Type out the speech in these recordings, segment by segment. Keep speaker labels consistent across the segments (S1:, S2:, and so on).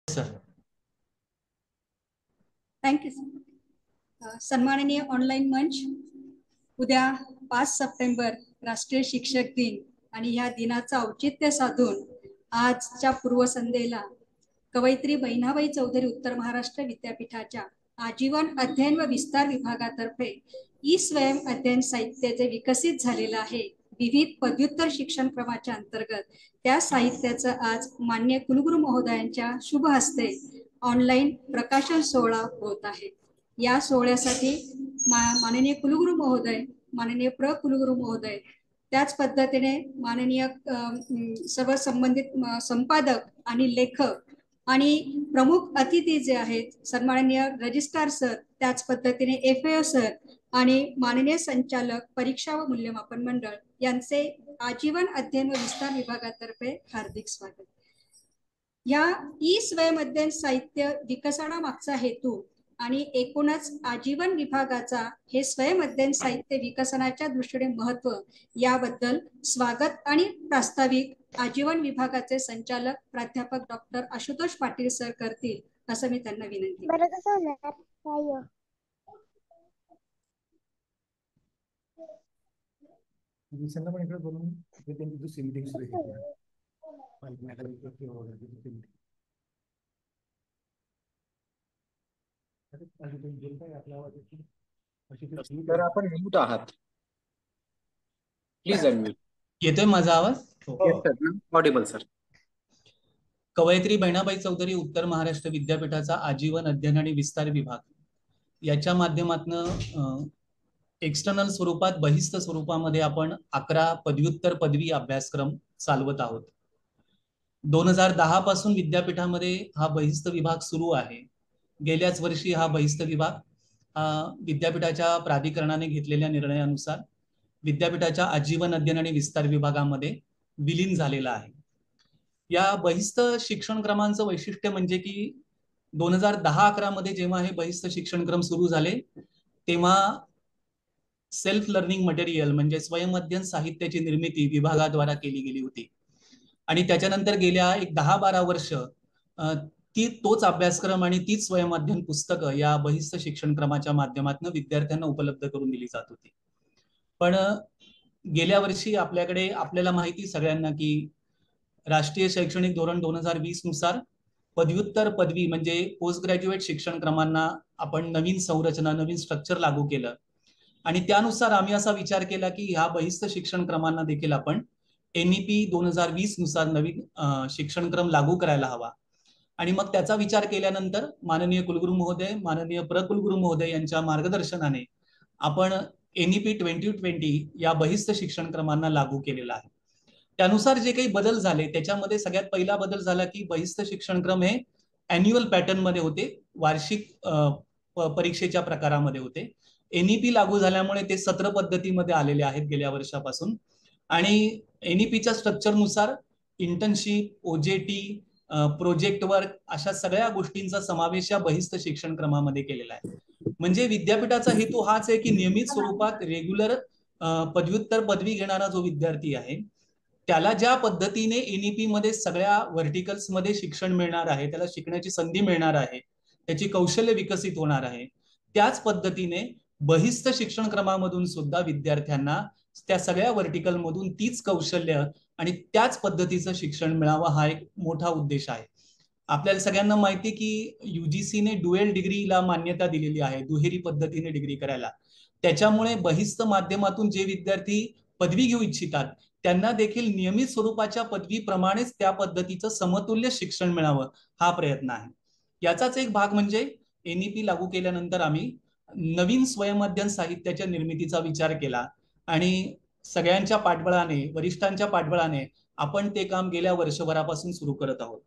S1: Sir
S2: thank you सन्माननीय online मंच, उद्या 5 सप्टेंबर राष्ट्रीय शिक्षक दिन आणि ह्या दिनाचं औचित्य साधून आजच्या पूर्वसंध्येला कवयित्री बहिणाबाई चौधरी उत्तर महाराष्ट्र विद्यापीठाच्या आजीवन अध्ययन व विस्तार विभागातर्फे ई स्वयं अध्ययन साहित्य जे विकसित झालेलं आहे विविध पदव्युत्तर शिक्षण क्रमाच्या अंतर्गत, त्या साहित्याचं आज मान्य कुलगुरू महोदयांच्या शुभ हस्ते ऑनलाईन प्रकाशन सोहळा होत आहे। या सोहळ्यासाठी माननीय कुलगुरू महोदय, माननीय कुलगुरू महोदय, त्याच पद्धतीने माननीय सर्व संबंधित संपादक आणि लेखक आणि प्रमुख अतिथी जे आहेत सन्माननीय रजिस्ट्रार सर, त्याच पद्धतीने FAO सर आणि माननीय संचालक परीक्षा व मूल्यमापन मंडळ यांचे आजीवन अध्ययन व विस्तार विभागातर्फे हार्दिक स्वागत। या ई स्वयं अध्ययन साहित्य विकसनामागचा हेतू आणि एकूणच आजीवन विभागाचा हे स्वयं अध्ययन साहित्य विकसनाच्या दृष्टीने महत्व याबद्दल स्वागत आणि प्रास्ताविक आजीवन विभागाचे संचालक प्राध्यापक डॉक्टर आशुतोष पाटील सर करतील असं मी त्यांना विनंती करते।
S3: तर आपण म्यूट आहात, प्लीज अनम्यूट।
S1: येतोय माझा आवाज?
S3: Yes sir, Audible sir.
S1: कवयित्री बहिणाबाई चौधरी उत्तर महाराष्ट्र विद्यापीठाचा आजीवन अध्ययन आणि विस्तार विभाग याच्या माध्यमातून एक्सटर्नल स्वरूपात बहिस्थ स्वरूपामध्ये आपण 11 पदव्युत्तर पदवी अभ्यासक्रम चालवत आहोत। 2010 पासून विद्यापीठामध्ये हा बहिस्थ विभाग सुरू आहे। गेल्याच वर्षी हा बहिस्थ विभाग विद्यापीठाच्या प्राधिकरणाने घेतलेल्या निर्णयानुसार विद्यापीठाच्या आजीवन अध्ययन आणि विस्तार विभागामध्ये विलीन झालेला आहे। या बहिस्थ शिक्षण क्रमांचं वैशिष्ट्य म्हणजे की 2010-11 मध्ये जेव्हा हे बहिस्थ शिक्षण क्रम सुरू झाले तेव्हा सेल्फ लर्निंग मटेरियल म्हणजे स्वयं अध्ययन साहित्याची निर्मिती विभागाद्वारा केली गेली होती आणि त्याच्यानंतर गेल्या एक 10-12 वर्ष तोच अभ्यासक्रम आणि तीच स्वयं अध्ययन पुस्तकं या बहिस्थ शिक्षण क्रमाच्या माध्यमातून विद्यार्थ्यांना उपलब्ध करून दिली जात होती। पण गेल्या वर्षी आपल्याला माहिती सगळ्यांना की राष्ट्रीय शैक्षणिक धोरण 2020 नुसार पदव्युत्तर पदवी म्हणजे पोस्ट ग्रॅज्युएट शिक्षण क्रमांना आपण नवीन संरचना, नवीन स्ट्रक्चर लागू केलं आणि त्यानुसार आम्ही असा विचार केला की ह्या बहिस्थ शिक्षण क्रमांना देखील आपण NEP 2020 नुसार नवीन शिक्षण क्रम लागू करायला हवा आणि मग त्याचा विचार केल्यानंतर माननीय कुलगुरू महोदय, माननीय कुलगुरू महोदय यांच्या मार्गदर्शनाने आपण NEP 2020 या बहिस्थ शिक्षण क्रमांना लागू केलेला आहे। त्यानुसार जे काही बदल झाले त्याच्यामध्ये सगळ्यात पहिला बदल झाला की बहिस्थ शिक्षण क्रम हे अॅन्युअल पॅटर्न मध्ये होते, वार्षिक परीक्षेच्या प्रकारामध्ये होते। NEP लागू झाल्यामुळे ते सत्र पद्धतीमध्ये आलेले आहेत गेल्या वर्षापासून आणि NEPच्या स्ट्रक्चरनुसार इंटर्नशिप, OJT, प्रोजेक्ट वर्क अशा सगळ्या गोष्टींचा समावेश या बहिस्थ शिक्षण क्रमामध्ये केलेला आहे। म्हणजे विद्यापीठाचा हेतू हाच आहे की नियमित स्वरूपात रेग्युलर पदव्युत्तर पदवी घेणारा जो विद्यार्थी आहे त्याला ज्या पद्धतीने NEP मध्ये सगळ्या व्हर्टिकल्स मध्ये शिक्षण मिळणार आहे, त्याला शिकण्याची संधी मिळणार आहे, त्याची कौशल्य विकसित होणार आहे, त्याच पद्धतीने बहिस्थ शिक्षण क्रमामधून सुद्धा विद्यार्थ्यांना त्या सगळ्या व्हर्टिकल मधून तीच कौशल्य आणि त्याच पद्धतीचं शिक्षण मिळावं हा एक मोठा उद्देश आहे। आपल्याला सगळ्यांना माहिती की UGC ने ड्युएल डिग्रीला मान्यता दिलेली आहे, दुहेरी पद्धतीने डिग्री करायला। त्याच्यामुळे बहिस्त माध्यमातून जे विद्यार्थी पदवी घेऊ इच्छितात त्यांना देखील नियमित स्वरूपाच्या पदवीप्रमाणेच त्या पद्धतीचं समतुल्य शिक्षण मिळावं हा प्रयत्न आहे. याचाच एक भाग म्हणजे NEP लागू केल्यानंतर आम्ही नवीन स्वयंअध्ययन साहित्याच्या निर्मितीचा विचार केला आणि सगळ्यांच्या पाठबळाने, वरिष्ठांच्या पाठबळाने आपण ते काम गेल्या वर्षभरापासून सुरू करत आहोत.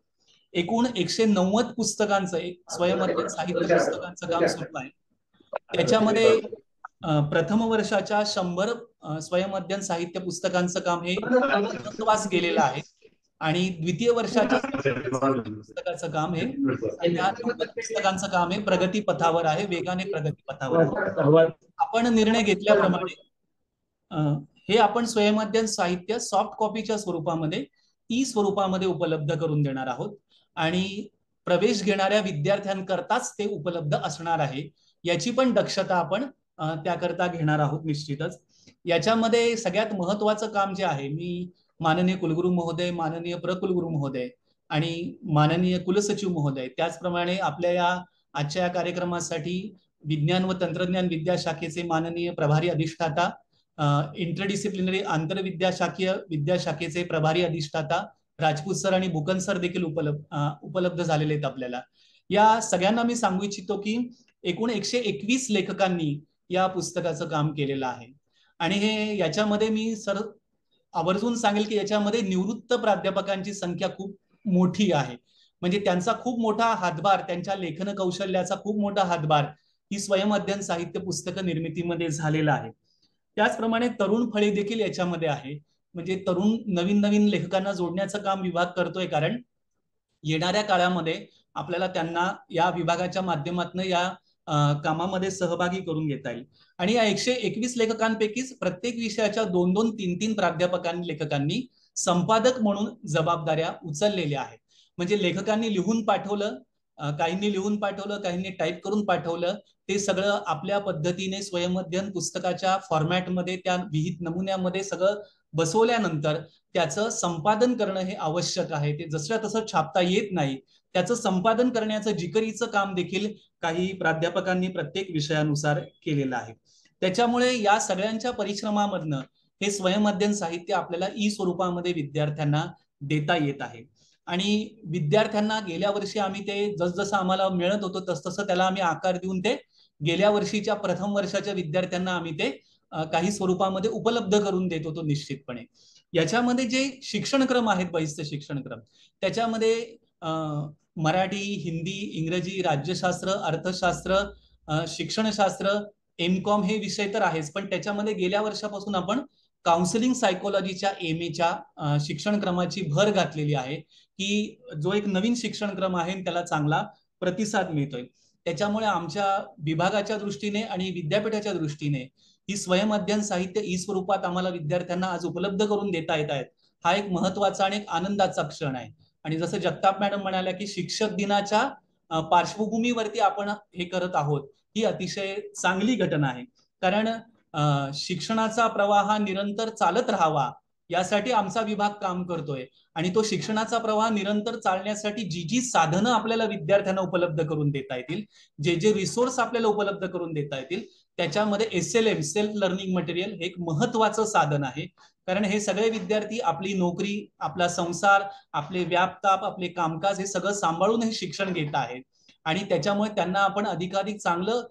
S1: एकूण 190 पुस्तकांचं, एक स्वयंअध्ययन साहित्य पुस्तकांचं काम सुरू आहे. त्याच्यामध्ये प्रथम वर्षाच्या 100 स्वयंअध्ययन साहित्य पुस्तकांचं काम हे पूर्णत्वास गेलेलं आहे आणि द्वितीय वर्षाच्या पुस्तकाचं काम हे 90 पुस्तकांचं काम हे प्रगतीपथावर आहे, वेगाने प्रगतीपथावर आहे. आपण निर्णय घेतल्याप्रमाणे हे आपण स्वयंअध्ययन साहित्य सॉफ्ट कॉपीच्या स्वरूपामध्ये स्वरूपामध्ये उपलब्ध करून देणार आहोत आणि प्रवेश घेणाऱ्या विद्यार्थ्यांकरताच ते उपलब्ध असणार आहे. याची पण दक्षता आपण त्याकरता घेणार आहोत निश्चितच. याच्यामध्ये सगळ्यात महत्वाचं काम जे आहे, मी माननीय कुलगुरू महोदय, माननीय प्रकुलगुरू महोदय आणि माननीय कुलसचिव महोदय, त्याचप्रमाणे आपल्या या आजच्या कार्यक्रमासाठी विज्ञान व तंत्रज्ञान विद्याशाखेचे माननीय प्रभारी अधिष्ठाता, इंटरडिसिप्लिनरी आंतरविद्याशाखीय विद्याशाखेचे प्रभारी अधिष्ठाता राजपूत सर आणि बुकन सर देखील उपलब्ध झालेले आहेत आपल्याला. या सगळ्यांना मी सांगू इच्छितो की एकूण 121 लेखकांनी या पुस्तकाचं काम केलेलं आहे आणि हे याच्यामध्ये मी सर आवर्जून सांगेल की याच्यामध्ये निवृत्त प्राध्यापकांची संख्या खूप मोठी आहे. म्हणजे त्यांचा खूप मोठा हातभार, त्यांच्या लेखन कौशल्याचा खूप मोठा हातभार ही स्वयंअध्ययन साहित्य पुस्तक निर्मितीमध्ये झालेला आहे. त्याचप्रमाणे तरुण फळे देखील याच्यामध्ये आहे. म्हणजे तरुण नवीन नवीन लेखकांना जोडण्याचं काम विभाग करतोय, कारण येणाऱ्या काळामध्ये आपल्याला त्यांना या विभागाच्या माध्यमातून या कामामध्ये सहभागी करून घेता येईल. आणि या 121 लेखकांपैकीच प्रत्येक विषयाच्या 2-2, 3-3 प्राध्यापकांनी, लेखकांनी संपादक म्हणून जबाबदाऱ्या उचललेल्या आहेत. म्हणजे लेखकांनी लिहून पाठवलं, काहींनी लिहून पाठवलं, काहींनी टाईप करून पाठवलं, ते सगळं आपल्या पद्धतीने स्वयंअध्ययन पुस्तकाच्या फॉर्मॅटमध्ये, त्या विहित नमुन्यामध्ये सगळं बसवल्यानंतर त्याचं संपादन करणं हे आवश्यक आहे. ते जसं तसं छापता येत नाही. त्याचं संपादन करण्याचं जिकरीचं काम देखील काही प्राध्यापकांनी प्रत्येक विषयानुसार केलेलं आहे. त्याच्यामुळे या सगळ्यांच्या परिश्रमामधनं हे स्वयंअध्ययन साहित्य आपल्याला स्वरूपामध्ये विद्यार्थ्यांना देता येत आहे. आणि विद्यार्थ्यांना गेल्या वर्षी आम्ही ते जसजसं आम्हाला मिळत होतं तसतसं त्याला आम्ही आकार देऊन ते गेल्या वर्षीच्या प्रथम वर्षाच्या विद्यार्थ्यांना आम्ही ते काही स्वरूपामध्ये उपलब्ध करून देत होतो निश्चितपणे. याच्यामध्ये जे शिक्षणक्रम आहेत, बहिस्त शिक्षणक्रम, त्याच्यामध्ये मराठी, हिंदी, इंग्रजी, राज्यशास्त्र, अर्थशास्त्र, शिक्षणशास्त्र, MCOM हे विषय तर आहेच, पण त्याच्यामध्ये गेल्या वर्षापासून आपण काउन्सिलिंग सायकोलॉजीच्या MA शिक्षणक्रमाची भर घातलेली आहे की जो एक नवीन शिक्षणक्रम आहे त्याला चांगला प्रतिसाद मिळतोय. त्याच्यामुळे आमच्या विभागाच्या दृष्टीने आणि विद्यापीठाच्या दृष्टीने ही स्वयंअध्ययन साहित्य स्वरूपात आम्हाला विद्यार्थ्यांना आज उपलब्ध करून देता येत आहेत. हा एक महत्वाचा आणि एक आनंदाचा क्षण आहे. आणि जसं जगताप मॅडम म्हणाल्या की शिक्षक दिनाच्या पार्श्वभूमीवरती आपण हे करत आहोत, ही अतिशय चांगली घटना आहे. कारण शिक्षणाचा प्रवाह निरंतर चालत राहावा यासाठी आमचा विभाग काम करतोय आणि तो शिक्षणाचा प्रवाह निरंतर चालण्यासाठी जी जी साधनं आपल्याला विद्यार्थ्यांना उपलब्ध करून देता येतील, जे जे रिसोर्स आपल्याला उपलब्ध करून देता येतील, त्याच्यामध्ये SLM, सेल्फ लर्निंग मटेरियल, हे एक महत्वाचं साधन आहे. कारण हे सगळे विद्यार्थी आपली नोकरी, आपला संसार, आपले व्यापताप, आपले कामकाज हे सगळं सांभाळून हे शिक्षण घेत आहेत आणि त्याच्यामुळे त्यांना आपण अधिकाधिक चांगलं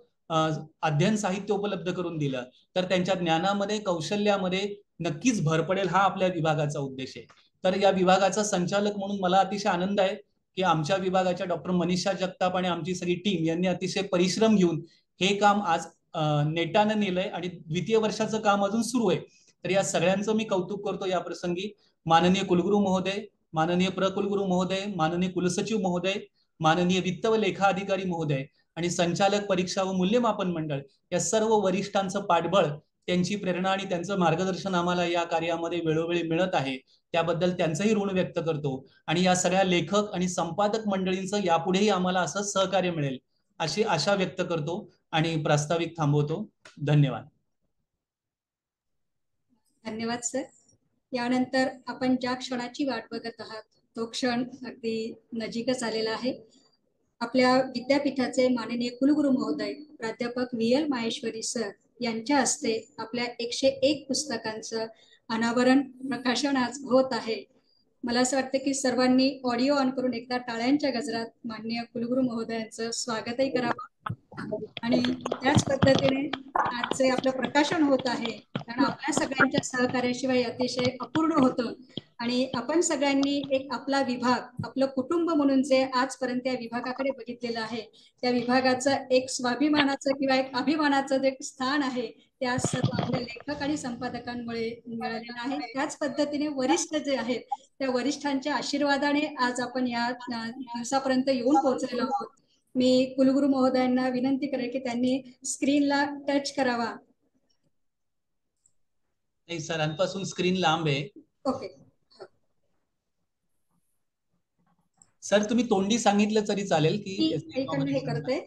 S1: अध्ययन साहित्य उपलब्ध करून दिलं तर त्यांच्या ज्ञानामध्ये, कौशल्यामध्ये नक्कीच भर पडेल, हा आपल्या विभागाचा उद्देश आहे. तर या विभागाचा संचालक म्हणून मला अतिशय आनंद आहे की आमच्या विभागाच्या डॉक्टर मनीषा जगताप आणि आमची सगळी टीम यांनी अतिशय परिश्रम घेऊन हे काम आज नेटानं नेलंय आणि द्वितीय वर्षाचं काम अजून सुरू आहे. तर या सगळ्यांचं मी कौतुक करतो या प्रसंगी. माननीय कुलगुरू महोदय, माननीय प्रकुलगुरू महोदय, माननीय कुलसचिव महोदय, माननीय वित्त व लेखा अधिकारी महोदय आणि संचालक परीक्षा व मूल्यमापन मंडळ या सर्व वरिष्ठांचं पाठबळ, त्यांची प्रेरणा आणि त्यांचं मार्गदर्शन आम्हाला या कार्यामध्ये वेळोवेळी मिळत आहे. त्याबद्दल त्यांचंही ऋण व्यक्त करतो आणि या सगळ्या लेखक आणि संपादक मंडळींचं यापुढेही आम्हाला असं सहकार्य मिळेल अशी आशा व्यक्त करतो आणि प्रास्ताविक थांबवतो. धन्यवाद.
S2: धन्यवाद सर. यानंतर आपण ज्या क्षणाची वाट बघत आहात तो क्षण अगदी नजीकच आलेला आहे. आपल्या विद्यापीठाचे माननीय कुलगुरू महोदय प्राध्यापक VL माहेश्वरी सर यांच्या हस्ते आपल्या 101 पुस्तकांचं अनावरण प्रकाशन आज होत आहे. मला असं वाटतं की सर्वांनी ऑडिओ ऑन करून एकदा टाळ्यांच्या गजरात माननीय कुलगुरू महोदयांचं स्वागतही करावं आणि त्याच पद्धतीने आजचे आपलं प्रकाशन होत आहे, कारण आपल्या सगळ्यांच्या सहकार्याशिवाय अतिशय अपूर्ण होतं आणि आपण सगळ्यांनी एक आपला विभाग, आपलं कुटुंब म्हणून जे आजपर्यंत या विभागाकडे बघितलेलं आहे, त्या विभागाचं एक स्वाभिमानाचं किंवा एक अभिमानाचं जे स्थान आहे त्या सर्व आपल्या लेखक आणि संपादकांमुळे मिळालेलं आहे. त्याच पद्धतीने वरिष्ठ जे आहेत त्या वरिष्ठांच्या आशीर्वादाने आज आपण या दिवसापर्यंत येऊन पोहोचलेलो आहोत. मी कुलगुरू महोदयांना विनंती करेन की त्यांनी स्क्रीनला टच करावा.
S1: नाही, सरांपासून स्क्रीन लांब आहे.
S2: ओके
S1: सर, तुम्ही तोंडी सांगितलं तरी चालेल की
S2: इकडनं हे करते.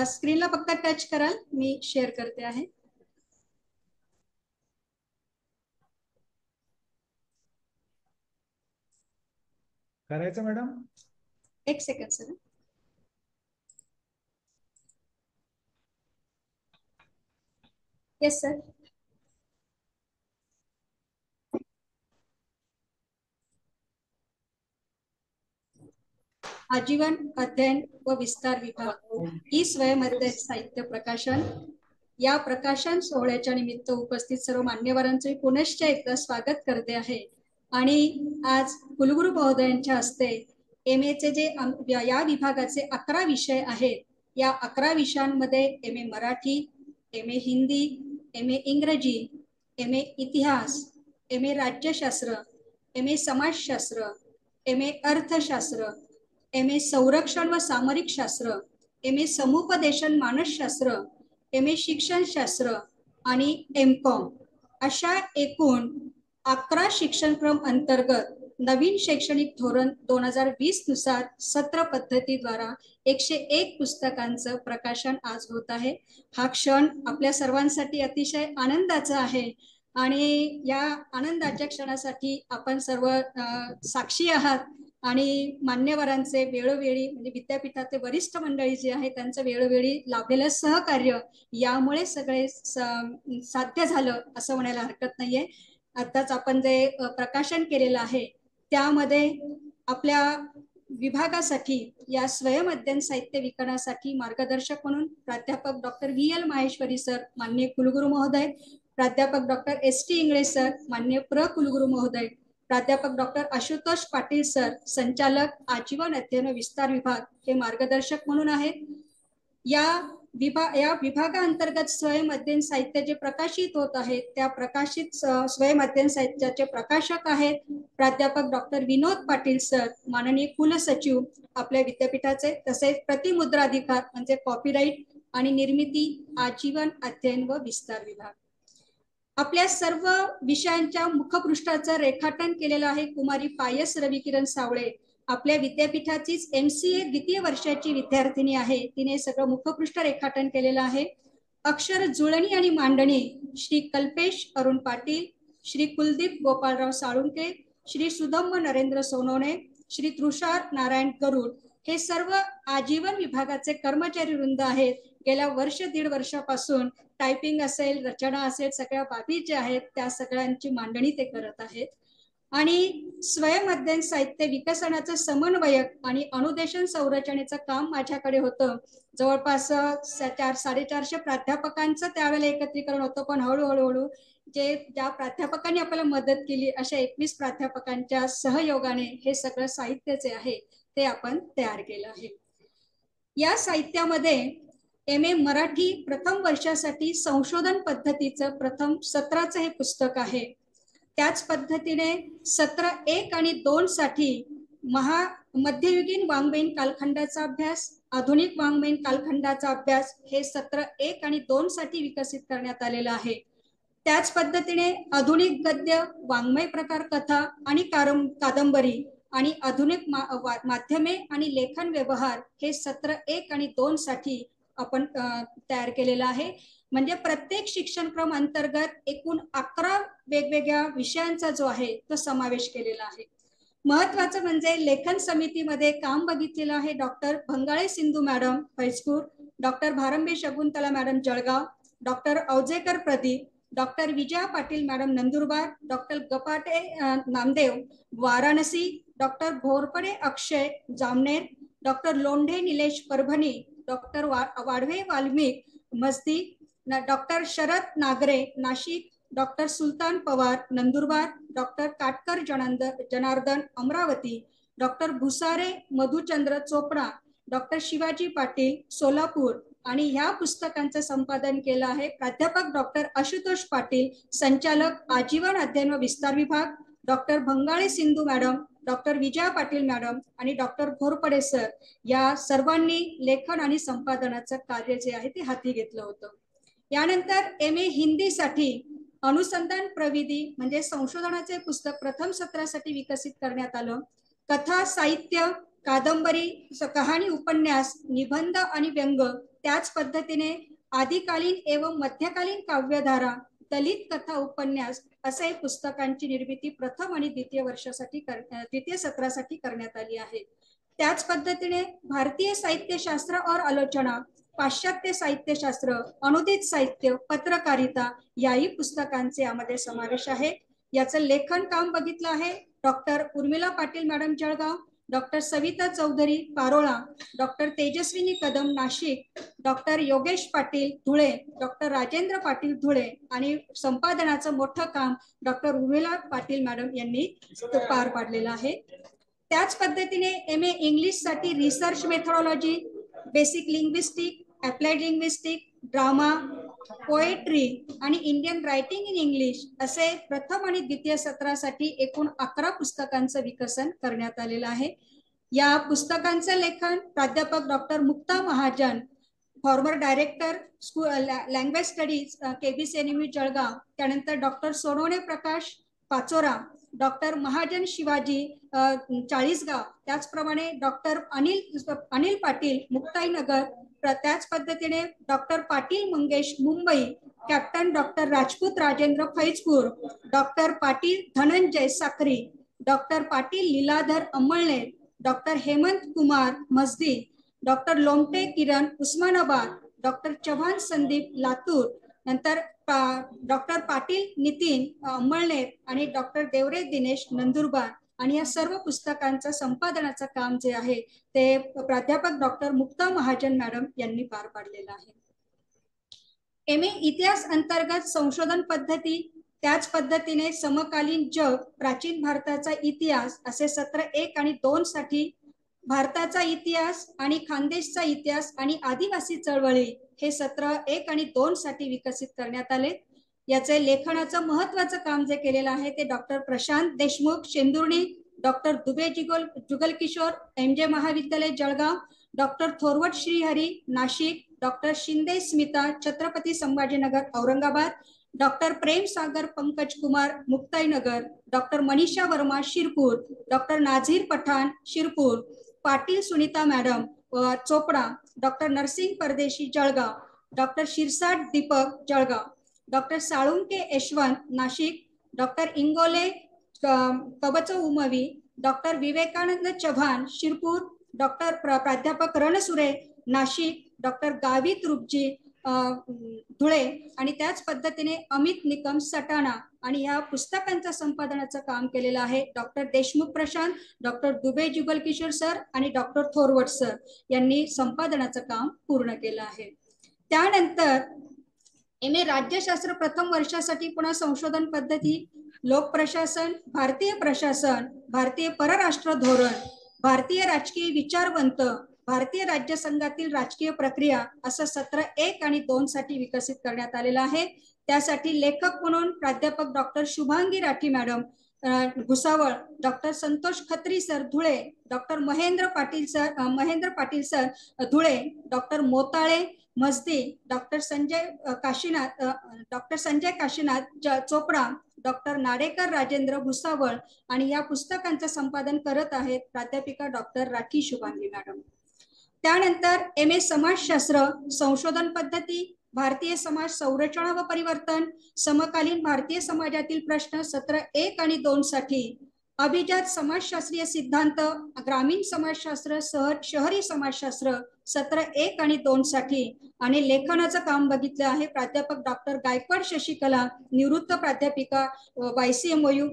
S2: स्क्रीनला फक्त टच कराल, मी शेअर करते आहे.
S4: करायचं मॅडम?
S2: एक सेकंड सर. Yes sir. आजीवन अध्ययन व विस्तार विभाग ई स्वयं अध्ययन साहित्य प्रकाशन या प्रकाशन सोहळ्याच्या निमित्त उपस्थित सर्व मान्यवरांचे पुनश्च एकदा स्वागत करते आहे. आणि आज कुलगुरू महोदयांच्या हस्ते MA चे जे या विभागाचे 11 विषय आहेत, या 11 विषयांमध्ये MA Marathi, MA Hindi, MA इंग्रजी, MA इतिहास, MA राज्यशास्त्र, MA समाजशास्त्र, MA अर्थशास्त्र, MA संरक्षण व सामरिक शास्त्र, MA समुपदेशन मानसशास्त्र, MA शिक्षणशास्त्र आणि MCOM अशा एकूण 11 शिक्षणक्रम अंतर्गत नवीन शैक्षणिक धोरण 2020 नुसार सत्र पद्धतीद्वारा 101 पुस्तकांचं प्रकाशन आज होत आहे. हा क्षण आपल्या सर्वांसाठी अतिशय आनंदाचा आहे आणि या आनंदाच्या क्षणासाठी आपण सर्व साक्षी आहात आणि मान्यवरांचे वेळोवेळी म्हणजे विद्यापीठाचे वरिष्ठ मंडळी जे आहे त्यांचं वेळोवेळी लाभलेलं सहकार्य यामुळे सगळे साध्य झालं असं म्हणायला हरकत नाहीये. आताच आपण जे प्रकाशन केलेलं आहे त्यामध्ये आपल्या विभागासाठी या स्वयं अध्ययन साहित्य विकण्यासाठी मार्गदर्शक म्हणून प्राध्यापक डॉक्टर VL माहेश्वरी सर, माननीय कुलगुरू महोदय, प्राध्यापक डॉक्टर ST इंगळे सर, माननीय कुलगुरू महोदय, प्राध्यापक डॉक्टर आशुतोष पाटील सर, संचालक आजीवन अध्ययन विस्तार विभाग हे मार्गदर्शक म्हणून आहेत. या विभागाअंतर्गत स्वयं अध्ययन साहित्य जे प्रकाशित होत आहे त्या प्रकाशित स्वयं अध्ययन साहित्याचे प्रकाशक आहेत प्राध्यापक डॉक्टर विनोद पाटील सर, माननीय कुलसचिव आपल्या विद्यापीठाचे, तसेच प्रतिमुद्राधिकार म्हणजे कॉपीराईट आणि निर्मिती आजीवन अध्ययन व विस्तार विभाग. आपल्या सर्व विषयांच्या मुखपृष्ठाचं रेखाटन केलेलं आहे कुमारी पायस रविकिरण सावळे. आपल्या विद्यापीठाचीच MCA द्वितीय वर्षाची विद्यार्थिनी आहे. तिने सगळं मुखपृष्ठ रेखाटन केलेलं आहे. अक्षर जुळणी आणि मांडणी श्री कल्पेश अरुण पाटील, श्री कुलदीप गोपाळराव साळुंके, श्री सुधम्म नरेंद्र सोनवणे, श्री तुषार नारायण गरुड हे सर्व आजीवन विभागाचे कर्मचारी वृंद आहेत. गेल्या दीड वर्षापासून टायपिंग असेल, रचना असेल, सगळ्या बाबी ज्या आहेत त्या सगळ्यांची मांडणी ते करत आहेत. आणि स्वयं अध्ययन साहित्य विकसनाचं समन्वयक आणि अनुदेशन संरचनेचं काम माझ्याकडे होतं. जवळपास 450 प्राध्यापकांचं त्यावेळेला एकत्रीकरण होतं, पण हळूहळू ज्या प्राध्यापकांनी आपल्याला मदत केली अशा 21 प्राध्यापकांच्या सहयोगाने हे सगळं साहित्य जे आहे ते आपण तयार केलं आहे. या साहित्यामध्ये MA मराठी प्रथम वर्षासाठी संशोधन पद्धतीचं प्रथम सत्राचं हे पुस्तक आहे. त्याच पद्धतीने सत्र 1 आणि 2 साठी मध्ययुगीन वाङ्मयीन कालखंडाचा अभ्यास, आधुनिक वाङ्मयीन कालखंडाचा अभ्यास हे सत्र 1 आणि 2 साठी विकसित करण्यात आलेलं आहे. त्याच पद्धतीने आधुनिक गद्य, वाङ्मय प्रकार, कथा आणि कादंबरी आणि आधुनिक माध्यमे आणि लेखन व्यवहार हे सत्र 1 आणि 2 साठी आपण तयार केलेलं आहे. म्हणजे प्रत्येक शिक्षणक्रम अंतर्गत एकूण 11 वेगवेगळ्या विषयांचा जो आहे तो समावेश केलेला आहे. महत्वाचं म्हणजे लेखन समितीमध्ये काम बघितलेलं आहे doctor Bhangale Sindhu madam Faizpur, doctor Bharambe Shakuntala madam Jalgaon, doctor Aujekar Pradeep, doctor Vijaya Patil madam Nandurbar, doctor Gapate Namdev Varanasi, doctor Ghorpade Akshay Jamner, doctor Londhe Nilesh Parbhani, doctor Wadhave Valmik Masdi, doctor Sharad Nagare Nashik, doctor Sultan Pawar Nandurbar, doctor Katkar Janardan Amravati, doctor Bhusare Madhuchandra Chopda, doctor Shivaji Patil Solapur. आणि ह्या पुस्तकांचं संपादन केलं आहे प्राध्यापक डॉक्टर आशुतोष पाटील, संचालक आजीवन अध्ययन व विस्तार विभाग, doctor Bhangale Sindhu madam, doctor Vijaya Patil madam आणि डॉक्टर घोरपडे सर. या सर्वांनी लेखन आणि संपादनाचं कार्य जे आहे ते हाती घेतलं होतं. यानंतर MA हिंदीसाठी अनुसंधान प्रविधी म्हणजे संशोधनाचे पुस्तक प्रथम सत्रासाठी विकसित करण्यात आलं. कथा साहित्य, कादंबरी, कहाणी, उपन्यास, निबंध आणि व्यंग, त्याच पद्धतीने आदिकालीन एवं मध्यकालीन काव्यधारा, दलित कथा, उपन्यास असे पुस्तकांची निर्मिती प्रथम आणि द्वितीय सत्रासाठी करण्यात आली आहे. त्याच पद्धतीने भारतीय साहित्यशास्त्र और आलोचना, पाश्चात्य साहित्यशास्त्र, अनुदित साहित्य, पत्रकारिता याही पुस्तकांचे यामध्ये समावेश आहे. याचं लेखन काम बघितलं आहे doctor Urmila Patil madam Jalgaon, doctor Savita Chaudhari Parola, doctor Tejaswini Kadam Nashik, doctor Yogesh Patil Dhule, doctor Rajendra Patil Dhule आणि संपादनाचं मोठं काम डॉक्टर उर्मिला पाटील मॅडम यांनी पार पाडलेलं आहे. त्याच पद्धतीने MA इंग्लिशसाठी research methodology, basic linguistic, applied linguistic, drama, poetry आणि इंडियन रायटिंग इन इंग्लिश असे प्रथम आणि द्वितीय सत्रासाठी एकूण 11 पुस्तकांचं विकसन करण्यात आलेलं आहे. या पुस्तकांचं लेखन प्राध्यापक doctor Mukta Mahajan, former director school language studies KBCNU Jalgaon, त्यानंतर डॉक्टर सोनवणे प्रकाश पाचोरा, डॉक्टर महाजन शिवाजी चाळीसगाव, त्याचप्रमाणे डॉक्टर अनिल पाटील मुक्ताईनगर, त्याच पद्धतीने doctor Patil Mangesh Mumbai, captain doctor Rajput Rajendra Faizpur, doctor Patil Dhananjay Sakri, doctor Patil Liladhar Amalner, doctor Hemant Kumar Masdi, doctor Lomte Kiran Osmanabad, doctor Chavan Sandeep Latur, नंतर डॉक्टर पाटील नितीन अंमळनेर आणि डॉक्टर देवरे दिनेश नंदुरबार. आणि या सर्व पुस्तकांचं संपादनाचं काम जे आहे ते प्राध्यापक डॉक्टर मुक्ता महाजन मॅडम यांनी पार पाडलेलं आहे. MA इतिहास अंतर्गत संशोधन पद्धती, त्याच पद्धतीने समकालीन जग, प्राचीन भारताचा इतिहास असे सत्र 1 आणि 2 साठी, भारताचा इतिहास आणि खानदेशचा इतिहास आणि आदिवासी चळवळी हे सत्र 1 आणि 2 साठी विकसित करण्यात आले. याचे लेखनाचं महत्वाचं काम जे केलेलं आहे ते doctor Prashant Deshmukh Shendurni, doctor Dube Jugal Kishore MJ महाविद्यालय Jalgaon, doctor Thorwat Shrihari Nashik, doctor Shinde Smita Chhatrapati Sambhajinagar Aurangabad, doctor Prem Sagar Pankaj Kumar Muktainagar, doctor Manisha Verma Shirpur, doctor Nazir Pathan Shirpur, Patil Sunita madam Chopda, doctor Narsing Pardeshi Jalgaon, doctor Shirsat Deepak Jalgaon, doctor Salunke Yashwant Nashik, doctor Ingole कबचो उमवी, डॉक्टर विवेकानंद चव्हाण शिरपूर, डॉक्टर प्राध्यापक रणसुरे नाशिक, डॉक्टर गावित रूपजी धुळे आणि त्याच पद्धतीने अमित निकम सटाणा. आणि या पुस्तकांचं संपादनाचं काम केलेलं आहे doctor Deshmukh Prashant, doctor Dube Jugal Kishore sir आणि डॉक्टर थोरवट सर यांनी संपादनाचं काम पूर्ण केलं आहे. त्यानंतर MA राज्यशास्त्र प्रथम वर्षासाठी पुन्हा संशोधन पद्धती, लोक प्रशासन, भारतीय प्रशासन, भारतीय परराष्ट्र धोरण, भारतीय राजकीय विचारवंत, भारतीय राज्यसंघातील राजकीय प्रक्रिया असं सत्र 1 आणि 2 साठी विकसित करण्यात आलेलं आहे. त्यासाठी लेखक म्हणून प्राध्यापक doctor Shubhangi Rathi madam Bhusawal, doctor Santosh Khatri sir Dhule, doctor Mahendra Patil sir Dhule, doctor Motale Masdi, doctor Sanjay Kashinath Chopda, doctor Nadekar Rajendra Bhusawal आणि या पुस्तकांचं संपादन करत आहेत प्राध्यापिका डॉक्टर राठी शुभांगी मॅडम. त्यानंतर MA समाजशास्त्र संशोधन पद्धती, भारतीय समाज संरचना व परिवर्तन, समकालीन भारतीय समाजातील प्रश्न सत्र 1 आणि 2 साठी, अभिजात समाजशास्त्रीय सिद्धांत, ग्रामीण समाजशास्त्र, शहरी समाजशास्त्र सत्र 1 आणि 2 साठी आणि लेखनाचं काम बघितलं आहे प्राध्यापक डॉक्टर गायकवाड शशिकला, निवृत्त प्राध्यापिका YCMOU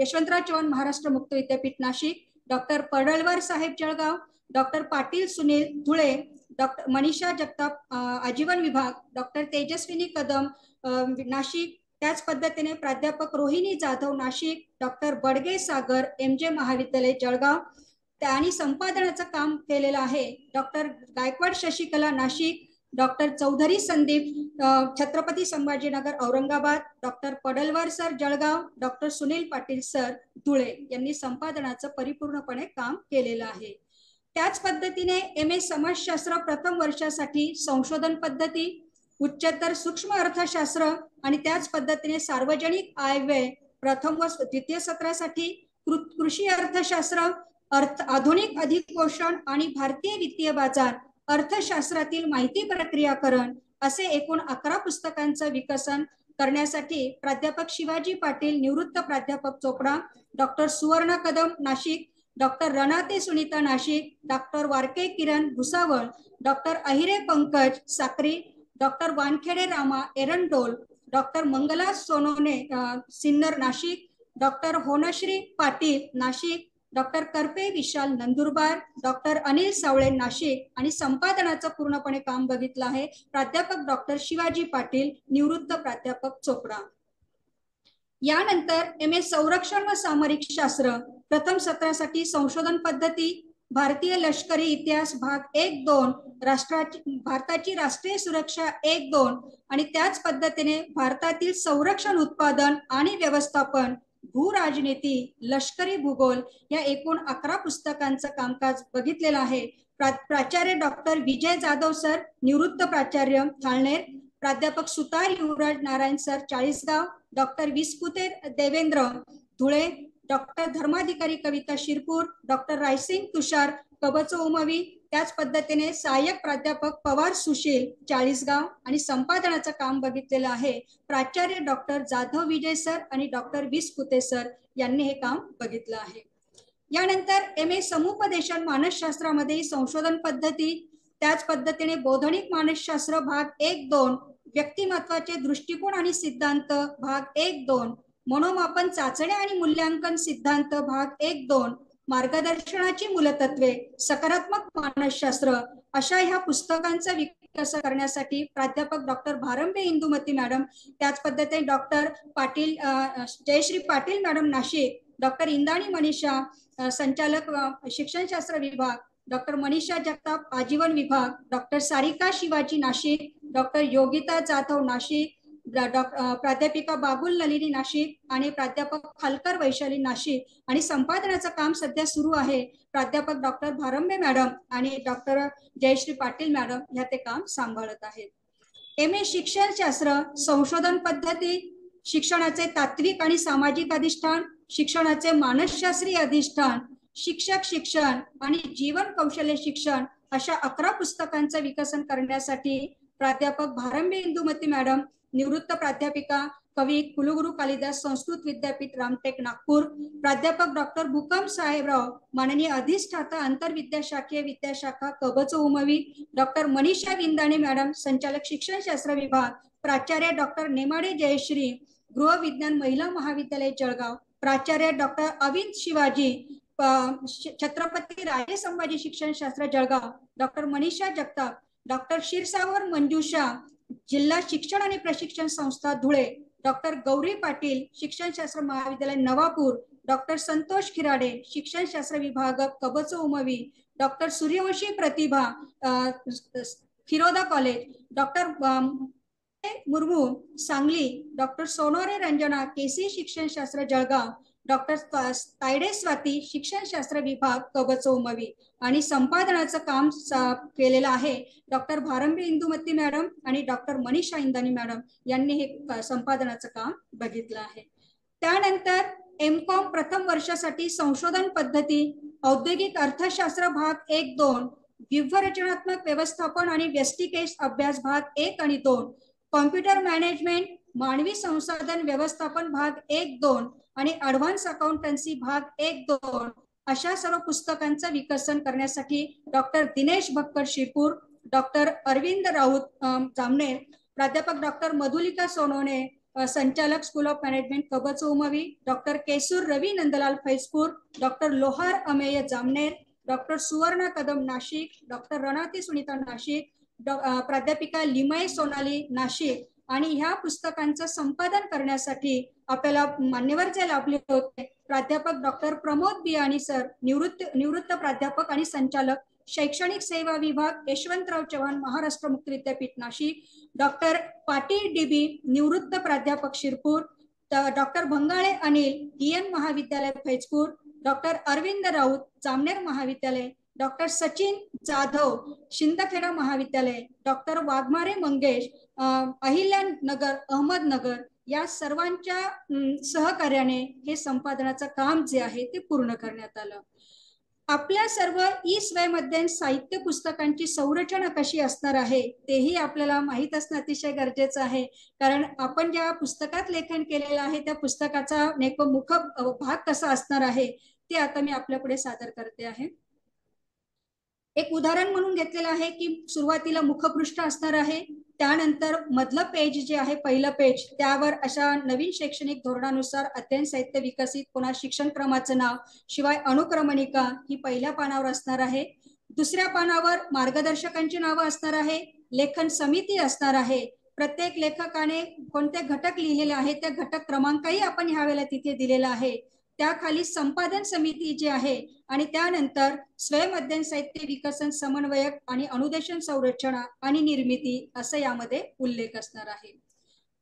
S2: Yashwantrao Chavan Maharashtra Mukta Vidyapeeth Nashik, doctor Padalwar saheb Jalgaon, doctor Patil Sunil Dhule, doctor Manisha Jagtap आजीवन विभाग, डॉक्टर तेजस्विनी कदम नाशिक, त्याच पद्धतीने प्राध्यापक रोहिणी जाधव नाशिक, डॉक्टर बडगे सागर MJ महाविद्यालय जळगाव, आणि संपादनाचं काम केलेलं आहे doctor Gaikwad Shashikala Nashik, doctor Chaudhari Sandeep Chhatrapati Sambhajinagar Aurangabad, doctor Padalwar sir Jalgaon, doctor Sunil Patil sir Dhule यांनी संपादनाचं परिपूर्णपणे काम केलेलं आहे. त्याच पद्धतीने MA समाजशास्त्र प्रथम वर्षासाठी संशोधन पद्धती, उच्चतर सूक्ष्म अर्थशास्त्र आणि त्याच पद्धतीने सार्वजनिक आयव्यय प्रथम व द्वितीय सत्रासाठी कृषी अर्थशास्त्र, आधुनिक अधिकोषण आणि भारतीय वित्तीय बाजार, अर्थशास्त्रातील माहिती प्रक्रियाकरण असे एकूण 11 पुस्तकांचं विकसन करण्यासाठी प्राध्यापक शिवाजी पाटील निवृत्त प्राध्यापक Chopda, doctor Suvarna Kadam Nashik, doctor Ranate Sunita Nashik, doctor Warke Kiran Bhusawal, doctor Ahire Pankaj Sakri, doctor Wankhede Rama Erandol, doctor Mangala Sonone Sinnar Nashik, doctor Honshri Patil Nashik, doctor Karpe Vishal Nandurbar, doctor Anil Savale Nashik आणि संपादनाचं पूर्णपणे काम बघितलं आहे प्राध्यापक डॉक्टर शिवाजी पाटील निवृत्त प्राध्यापक चोपडा. यानंतर MA संरक्षण व सामरिक शास्त्र प्रथम सत्रासाठी संशोधन पद्धती, भारतीय लष्करी इतिहास भाग 1-2, भारताची राष्ट्रीय सुरक्षा 1-2 आणि त्याच पद्धतीने भारतातील संरक्षण उत्पादन आणि व्यवस्थापन, भूराजनीती, लष्करी भूगोल या एकूण 11 पुस्तकांचं कामकाज बघितलेलं आहे. प्राचार्य डॉक्टर विजय जाधव सर निवृत्त प्राचार्य थाळनेर, प्राध्यापक Sutar Yuvraj Narayan sir Chalisgaon, doctor Vispute Devendra Dhule, doctor Dharmadhikari Kavita Shirpur, doctor Raising Tushar कबच उमवी, त्याच पद्धतीने सहाय्यक प्राध्यापक पवार सुशील चाळीसगाव आणि संपादनाचं काम बघितलेलं आहे प्राचार्य डॉक्टर जाधव विजय सर आणि डॉक्टर विस्पुते सर यांनी हे काम बघितलं आहे. यानंतर MA समुपदेशन मानसशास्त्रामध्ये संशोधन पद्धती, त्याच पद्धतीने बौद्धिक मानसशास्त्र भाग 1-2, व्यक्तिमत्वाचे दृष्टिकोन आणि सिद्धांत भाग 1-2, मनोमापन चाचण्या आणि मूल्यांकन सिद्धांत भाग 1-2, मार्गदर्शनाची मूलतत्वे, सकारात्मक मानसशास्त्र अशा ह्या पुस्तकांचा विकास करण्यासाठी प्राध्यापक डॉक्टर भारंबे इंदुमती मॅडम, त्याच पद्धतीने doctor Patil Jayashri Patil madam Nashik, doctor Indani Manisha संचालक शिक्षणशास्त्र विभाग, डॉक्टर मनीषा जगताप आजीवन विभाग, डॉक्टर सारिका शिवाजी नाशिक, डॉक्टर योगिता जाधव नाशिक, प्राध्यापिका बाबुल नलिनी नाशिक आणि प्राध्यापक खालकर वैशाली नाशिक आणि संपादनाचं काम सध्या सुरू आहे प्राध्यापक डॉक्टर भारंबे मॅडम आणि डॉक्टर जयश्री पाटील मॅडम ह्या ते काम सांभाळत आहेत. MA शिक्षणशास्त्र संशोधन पद्धती, शिक्षणाचे तात्विक आणि सामाजिक अधिष्ठान, शिक्षणाचे मानसशास्त्रीय अधिष्ठान, शिक्षक शिक्षण आणि जीवन कौशल्य शिक्षण अशा 11 पुस्तकांचं विकसन करण्यासाठी प्राध्यापक भारंबे इंदुमती मॅडम निवृत्त प्राध्यापिका कवी कुलगुरू कालिदास संस्कृत विद्यापीठ रामटेक नागपूर, प्राध्यापक डॉक्टर भूकम साहेबराव माननीय अधिष्ठाता आंतरविद्याशाखीय विद्याशाखा कबच उमवी, डॉक्टर मनीषा विंदाणे मॅडम संचालक शिक्षणशास्त्र विभाग, प्राचार्य डॉक्टर नेमाडे जयश्री गृह विज्ञान महिला महाविद्यालय जळगाव, प्राचार्य डॉक्टर अविंद शिवाजी छत्रपती राजे संभाजी शिक्षणशास्त्र जळगाव, डॉक्टर मनीषा जगताप, डॉक्टर क्षीरसागर मंजुषा जिल्हा शिक्षण आणि प्रशिक्षण संस्था धुळे, डॉक्टर गौरी पाटील शिक्षणशास्त्र महाविद्यालय नवापूर, डॉक्टर संतोष खिराडे शिक्षणशास्त्र विभाग कबच उमवी, doctor Suryavanshi Pratibha Firoda college, doctor Murmu Sangli, doctor Sonore Ranjana KC शिक्षणशास्त्र जळगाव, डॉक्टर तायडे स्वाती शिक्षणशास्त्र विभाग कबच उमवी आणि संपादनाचं काम केलेलं आहे डॉक्टर भारंबे इंदुमती मॅडम आणि डॉक्टर मनीषा इंदानी मॅडम यांनी हे संपादनाचं काम बघितलं आहे. त्यानंतर MCOM प्रथम वर्षासाठी संशोधन पद्धती, औद्योगिक अर्थशास्त्र भाग 1-2, व्यूहरचनात्मक व्यवस्थापन आणि व्यष्टिकेश अभ्यास भाग 1 आणि 2, कॉम्प्युटर मॅनेजमेंट मानवी संसाधन व्यवस्थापन भाग 1-2 आणि ॲडव्हान्स अकाउंटन्सी भाग 1-2 अशा सर्व पुस्तकांचं विकसन करण्यासाठी डॉक्टर दिनेश भक्कर शिरपूर, डॉक्टर अरविंद राऊत जामनेर, प्राध्यापक डॉक्टर मधुलिका सोनवणे, संचालक स्कूल ऑफ मॅनेजमेंट कबच उमवी, doctor Kesur Ravi Nandlal Faizpur, doctor Lohar Amey Jamner, doctor Suvarna Kadam Nashik, doctor Ranati Sunita Nashik, प्राध्यापिका लिमय सोनाली नाशिक. आणि ह्या पुस्तकांचं संपादन करण्यासाठी आपल्याला मान्यवर जे लाभले होते प्राध्यापक डॉक्टर प्रमोद बियाणी सर, निवृत्त प्राध्यापक आणि संचालक शैक्षणिक सेवा विभाग, यशवंतराव चव्हाण, महाराष्ट्र मुक्त विद्यापीठ नाशिक, डॉक्टर पाटील डीबी, निवृत्त प्राध्यापक शिरपूर, डॉक्टर भंगाळे अनिल, DN महाविद्यालय फैजपूर, डॉक्टर अरविंद राऊत, जामनेर महाविद्यालय, डॉक्टर सचिन जाधव, शिंदखेडा महाविद्यालय, डॉक्टर वाघमारे मंगेश, अहिल्यानगर, अहमदनगर, या सर्वांच्या सहकार्याने हे संपादनाचं काम जे आहे ते पूर्ण करण्यात आलं. आपल्या सर्व ई-स्वय मध्ये साहित्य पुस्तकांची संरचना कशी असणार आहे तेही आपल्याला माहीत असणं अतिशय गरजेचं आहे. कारण आपण ज्या पुस्तकात लेखन केलेलं आहे त्या पुस्तकाचा नेमकं मुख भाग कसा असणार आहे ते आता मी आपल्यापुढे सादर करते आहे. एक उदाहरण म्हणून घेतलेलं आहे की सुरुवातीला मुखपृष्ठ असणार आहे, त्यानंतर मधलं पेज जे आहे पहिलं पेज त्यावर अशा नवीन शैक्षणिक धोरणानुसार अध्ययन साहित्य विकसित, पुन्हा शिक्षण क्रमाचं नाव, शिवाय अनुक्रमणिका ही पहिल्या पानावर असणार आहे. दुसऱ्या पानावर मार्गदर्शकांची नावं असणार आहे, लेखन समिती असणार आहे, प्रत्येक लेखकाने कोणते घटक लिहिलेले आहेत त्या घटक क्रमांकही आपण ह्या वेळेला तिथे दिलेला आहे. त्याखाली संपादन समिती जी आहे आणि त्यानंतर स्वयं अध्ययन साहित्य विकसन समन्वयक आणि अनुदेशन संरचना आणि निर्मिती असं यामध्ये उल्लेख असणार आहे.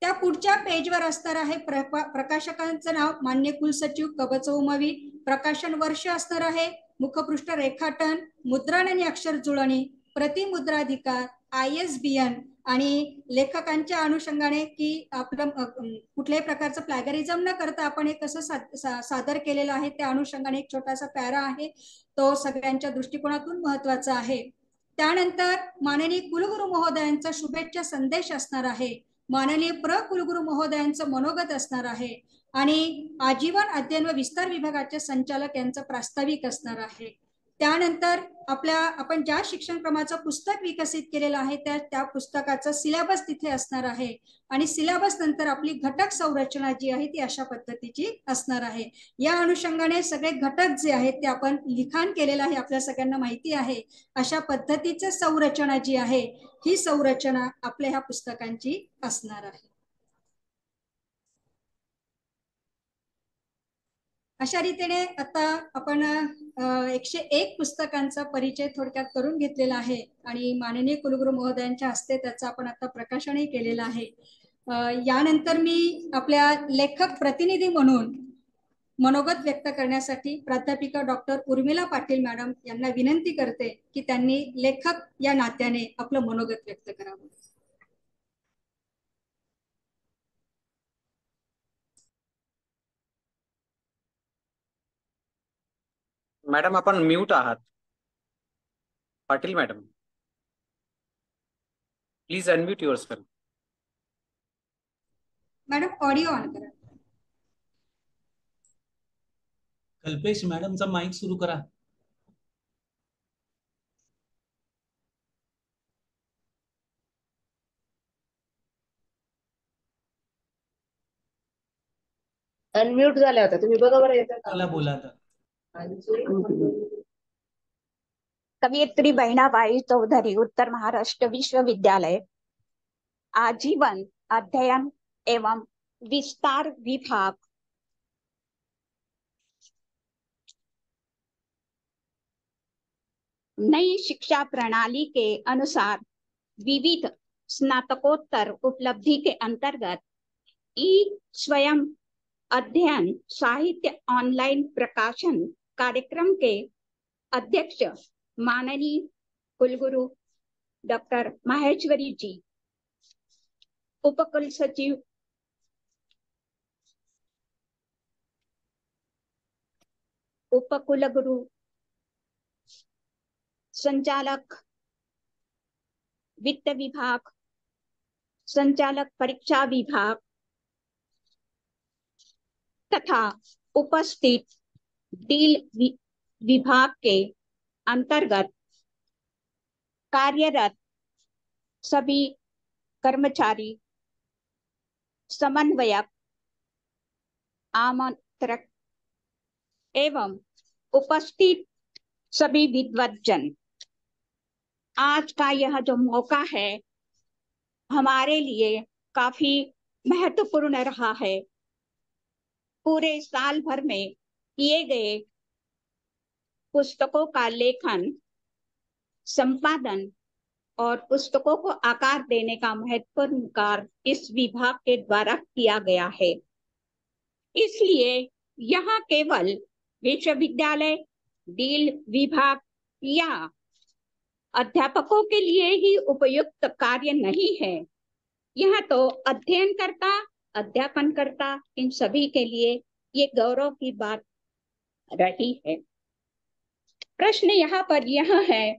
S2: त्या पुढच्या पेजवर असणार आहे प्रकाशकांचं नाव, मान्य कुलसचिव कबच उमवी, प्रकाशन वर्ष असणार आहे, मुखपृष्ठ रेखाटन, मुद्रण आणि अक्षर जुळणी, प्रतिमुद्राधिकार, ISBN आणि लेखकांच्या अनुषंगाने की आपलं कुठल्याही प्रकारचं प्लॅगरिझम न करता आपण हे कसं सादर केलेलं आहे त्या अनुषंगाने एक छोटासा पॅरा आहे, तो सगळ्यांच्या दृष्टिकोनातून महत्वाचा आहे. त्यानंतर माननीय कुलगुरू महोदयांचा शुभेच्छा संदेश असणार आहे, माननीय कुलगुरू महोदयांचं मनोगत असणार आहे आणि आजीवन अध्ययन व विस्तार विभागाचे संचालक यांचं प्रास्ताविक असणार आहे. त्यानंतर आपण ज्या शिक्षण क्रमाचं पुस्तक विकसित केलेलं आहे त्या पुस्तकाचं सिलेबस तिथे असणार आहे आणि सिलेबस नंतर आपली घटक संरचना जी आहे ती अशा पद्धतीची असणार आहे. या अनुषंगाने सगळे घटक जे आहेत ते आपण लिखाण केलेलं आहे, आपल्या सगळ्यांना माहिती आहे. अशा पद्धतीचं संरचना जी आहे ही संरचना आपल्या ह्या पुस्तकांची असणार आहे. अशा रीतीने आता आपण 101 पुस्तकांचा परिचय थोडक्यात करून घेतलेला आहे आणि माननीय कुलगुरू महोदयांच्या हस्ते त्याचं आपण आता प्रकाशनही केलेलं आहे. यानंतर मी आपल्या लेखक प्रतिनिधी म्हणून मनोगत व्यक्त करण्यासाठी प्राध्यापिका डॉक्टर उर्मिला पाटील मॅडम यांना विनंती करते की त्यांनी लेखक या नात्याने आपलं मनोगत व्यक्त करावं.
S3: मॅडम आपण म्यूट आहात. Patil madam, please unmute yourself.
S2: Madam audio on करा.
S1: कल्पेश मॅडमचा माईक सुरू करा.
S5: अनम्यूट झाल्या होत्या तुम्ही, बघा बरं येतं
S1: चला बोला आता.
S6: कवयित्री बहिणाबाई चौधरी, उत्तर महाराष्ट्र विश्वविद्यालय, आजीवन अध्ययन एवं विस्तार विभाग, नई शिक्षा प्रणाली के अनुसार विविध स्नातकोत्तर उपलब्धि के अंतर्गत स्वयं अध्ययन साहित्य ऑनलाइन प्रकाशन कार्यक्रम के अध्यक्ष माननीय कुलगुरु डॉक्टर माहेश्वरी जी, उपकुल सचिव उपकुलगुरु संचालक वित्त विभाग, संचालक परीक्षा विभाग, तथा उपस्थित विभाग के अंतर्गत कार्यरत सभी कर्मचारी, समन्वयक, आमंत्रक एवं उपस्थित सभी विद्वज्जन, आज का यह जो मौका है हमारे लिए काफी महत्वपूर्ण रहा है। पूरे साल भर में किए गए पुस्तकों का लेखन, संपादन और पुस्तकों को आकार देने का महत्वपूर्ण कार्य इस विभाग के द्वारा किया गया है। इसलिए यहाँ केवल विश्वविद्यालय, डील विभाग या अध्यापकों के लिए ही उपयुक्त कार्य नहीं है, यह तो अध्ययनकर्ता, अध्यापनकर्ता, इन सभी के लिए ये गौरव की बात रही है। प्रश्न यहाँ पर यह है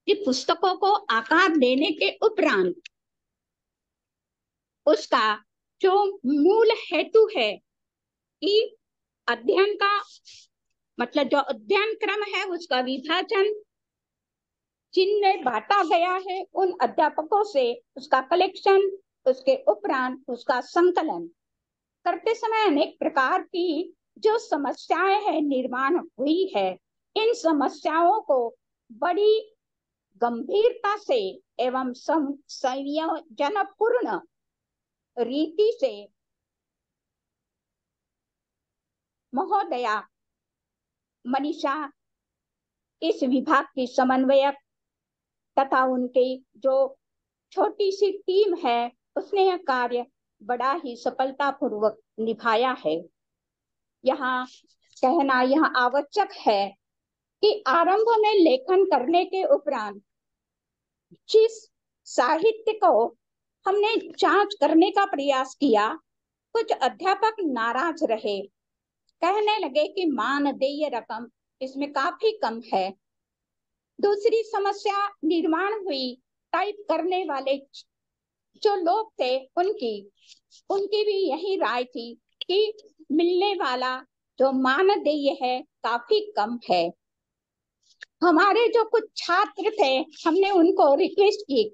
S6: कि पुस्तकों को आकार देने के उपरांत उसका जो मूल हेतु है कि अध्ययन का मतलब जो अध्ययन क्रम है उसका विभाजन जिनमें बांटा गया है उन अध्यापकों से उसका कलेक्शन, उसके उपरांत उसका संकलन करते समय अनेक प्रकार की जो समस्याएं हैं निर्माण हुई है, इन समस्याओं को बड़ी गंभीरता से एवं संयोजनपूर्ण रीति से महोदया मनीषा, इस विभाग की समन्वयक तथा उनकी जो छोटी सी टीम है उसने यह कार्य बड़ा ही सफलतापूर्वक निभाया है। यहाँ कहना यह आवश्यक है कि आरंभ में लेखन करने के उपरांत जिस साहित्य को हमने जांच करने का प्रयास किया, कुछ अध्यापक नाराज रहे, कहने लगे कि मानदेय रकम इसमें काफी कम है। दूसरी समस्या निर्माण हुई, टाइप करने वाले जो लोग थे उनकी भी यही राय थी कि मिलने वाला जो मानदेय है काफी कम है। हमारे जो कुछ छात्र थे हमने उनको रिक्वेस्ट की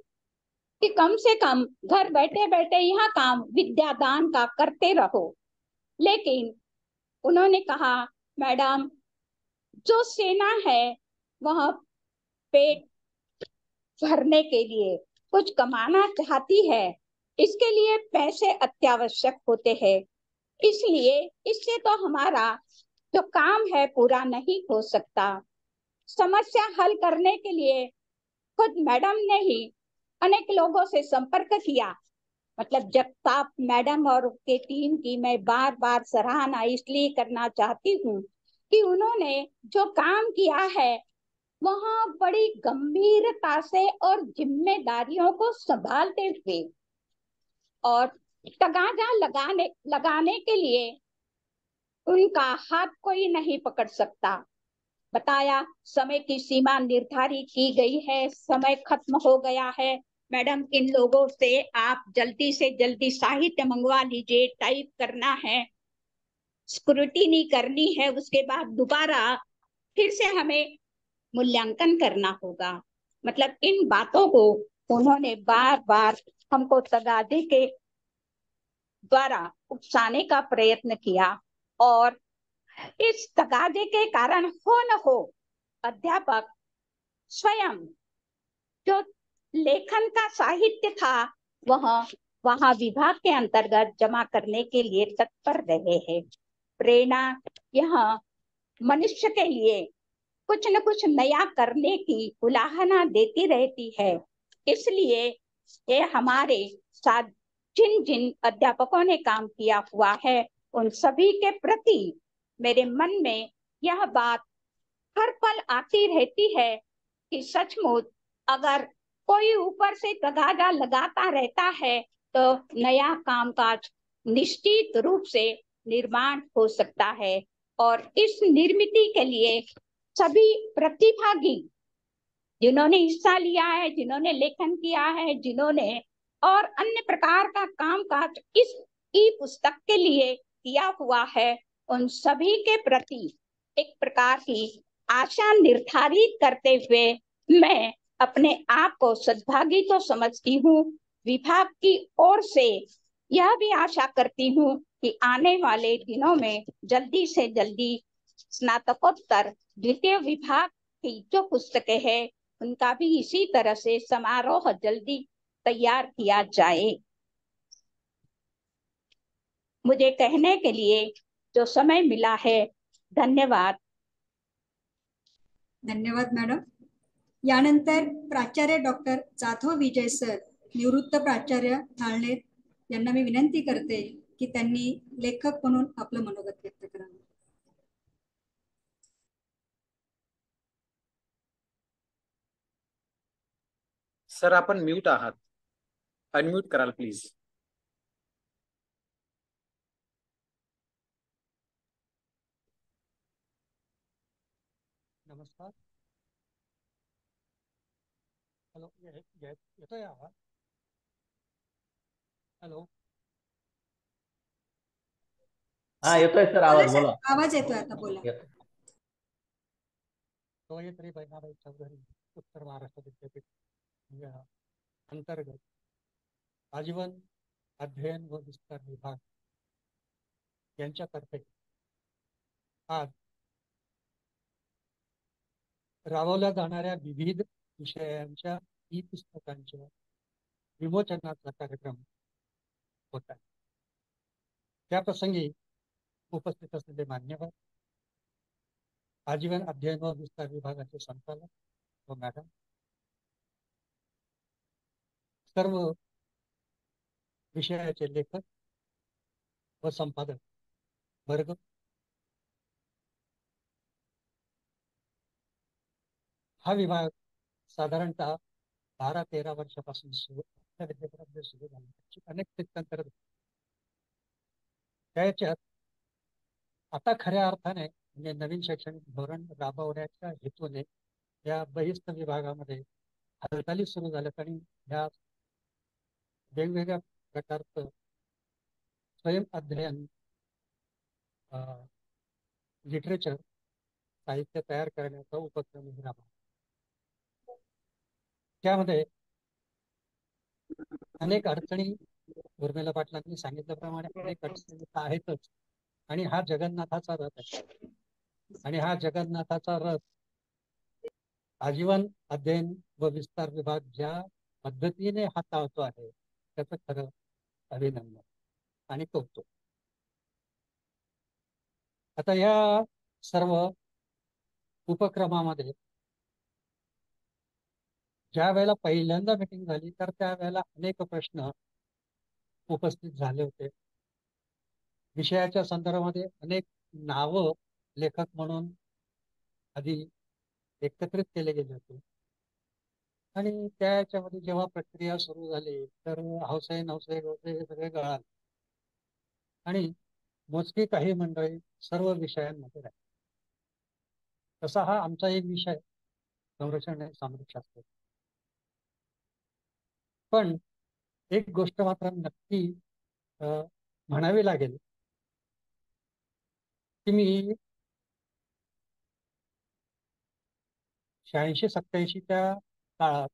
S6: कि कम से कम घर बैठे बैठे यह काम विद्यादान का करते रहो, लेकिन उन्होंने कहा मैडम जो सेना है वह पेट भरने के लिए कुछ कमाना चाहती है, इसके लिए पैसे अत्यावश्यक होते हैं, इसलिए इससे तो हमारा जो काम है पूरा नहीं हो सकता। समस्या हल करने के लिए खुद मैडम ने ही अनेक लोगों से संपर्क किया। मतलब जगताप मैडम और उनके टीम की मैं बार बार सराहना इसलिए करना चाहती हूँ कि उन्होंने जो काम किया है वहाँ बड़ी गंभीरता से और जिम्मेदारियों को संभालते हुए और तगाजा लगाने के लिए उनका हाथ कोई नहीं पकड़ सकता। बताया समय की सीमा निर्धारित की गई है, समय खत्म हो गया है, मैडम इन लोगों से आप जल्दी से जल्दी साहित्य मंगवा लीजिए, टाइप करना है, स्क्रूटिनी करनी है, उसके बाद दोबारा फिर से हमें मूल्यांकन करना होगा। मतलब इन बातों को उन्होंने बार बार हमको तगादे के द्वारा उकसाने का प्रयत्न किया और इस तगादे के कारण हो न हो अध्यापक स्वयं जो लेखन का साहित्य था वहाँ विभाग के अंतर्गत जमा करने के लिए तत्पर रहे हैं। प्रेरणा यह मनुष्य के लिए कुछ न कुछ नया करने की उलाहना देती रहती है, इसलिए ये हमारे साथ जिन जिन अध्यापकों ने काम किया हुआ है उन सभी के प्रति मेरे मन में यह बात हर पल आती रहती है कि सचमुच अगर कोई ऊपर से तगादा लगाता रहता है तो नया कामकाज निश्चित रूप से निर्माण हो सकता है। और इस निर्मिति के लिए सभी प्रतिभागी जिन्होंने हिस्सा लिया है, जिन्होंने लेखन किया है, जिन्होंने और अन्य प्रकार का कामकाज इस ई पुस्तक के लिए दिया हुआ है उन सभी के प्रति एक प्रकार की आशा निर्धारित करते हुए मैं अपने आप को सद्भागी तो समझती हूँ, विभाग की ओर से यह भी आशा करती हूँ कि आने वाले दिनों में जल्दी से जल्दी स्नातकोत्तर द्वितीय विभाग की जो पुस्तकें हैं उनका भी इसी तरह से समारोह जल्दी तैयार किया जाए। मुझे कहने के लिए जो समय मिला है, धन्यवाद।
S2: धन्यवाद मॅडम. यानंतर प्राचार्य डॉक्टर जाधव विजय सर, निवृत्त प्राचार्य थाळनेर यांना मी विनंती करते की त्यांनी लेखक म्हणून आपलं मनोगत व्यक्त करावं.
S3: सर आपण म्यूट आहात, अनम्यूट कराल प्लीज.
S7: नमस्कार. हॅलो, येतोय आवाज? हॅलो.
S5: हा येतोय सर आवाज,
S2: बोला सर,
S5: बोला.
S2: आवाज येतोय आता, बोला.
S5: येतोय.
S7: कवयित्री बहिणाबाई चौधरी उत्तर महाराष्ट्र विद्यापीठ अंतर्गत आजीवन अध्ययन व विस्तार विभाग यांच्यातर्फे आज राबवल्या जाणाऱ्या विविध विषयांच्या ई पुस्तकांच्या विमोचनाचा कार्यक्रम होत आहे. त्या प्रसंगी उपस्थित असलेले मान्यवर, आजीवन अध्ययन व विस्तार विभागाचे संचालक व मॅडम, सर्व विषयाचे लेखक व संपादक वर्ग, हा विभाग साधारणतः 12-13 वर्षापासून विद्यापीठामध्ये सुरू झाला. अनेक तीर्थंकर त्याच्यात आता खऱ्या अर्थाने म्हणजे नवीन शैक्षणिक धोरण राबवण्याच्या हेतूने या बहिस्थ विभागामध्ये हालचाली सुरू झाल्यात आणि ह्या वेगवेगळ्या प्रकारचं स्वयं अध्ययन लिटरेचर साहित्य तयार करण्याचा उपक्रम राबवला. त्यामध्ये अनेक अडचणी उर्मिला पाटलांनी सांगितल्याप्रमाणे अनेक अडचणी आहेतच, आणि हा जगन्नाथाचा रथ आहे. आणि हा जगन्नाथाचा रथ आजीवन अध्ययन व विस्तार विभाग ज्या पद्धतीने हाताळतो आहे त्याचं खरं अभिनंदन आणि कौतुक. आता या सर्व उपक्रमामध्ये ज्या वेळेला पहिल्यांदा मीटिंग झाली तर त्यावेळेला अनेक प्रश्न उपस्थित झाले होते. विषयाच्या संदर्भामध्ये अनेक नावं लेखक म्हणून आधी एकत्रित केले गेले होते, आणि त्याच्यामध्ये जेव्हा प्रक्रिया सुरू झाली तर हौसे नवसे गोसे हे सगळे गळाले आणि मोजकी काही मंडळी सर्व विषयांमध्ये राहिली. तसा हा आमचा एक विषय संरक्षण आणि सामरिक शास्त्र. पण एक गोष्ट मात्र नक्की म्हणावी लागेल की मी 86-87च्या काळात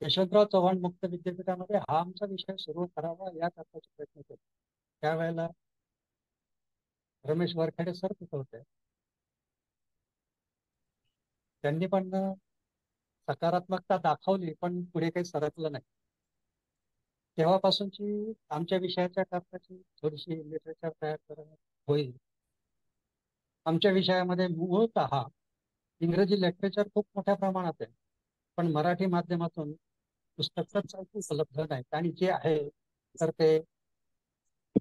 S7: यशवंतराव चव्हाण मुक्त विद्यापीठामध्ये हा आमचा विषय सुरू करावा या करण्याचा प्रयत्न केला. त्यावेळेला रमेश वरखेडे सर तिथे होते. त्यांनी पण सकारात्मकता दाखवली, पण पुढे काही सरकलं नाही. तेव्हापासूनची आमच्या विषयाच्या करण्याची थोडीशी लिटरेचर तयार करणं होईल. आमच्या विषयामध्ये मूळतः इंग्रजी लिटरेचर खूप मोठ्या प्रमाणात आहे, पण मराठी माध्यमातून पुस्तकच उपलब्ध नाहीत, आणि जे आहे तर ते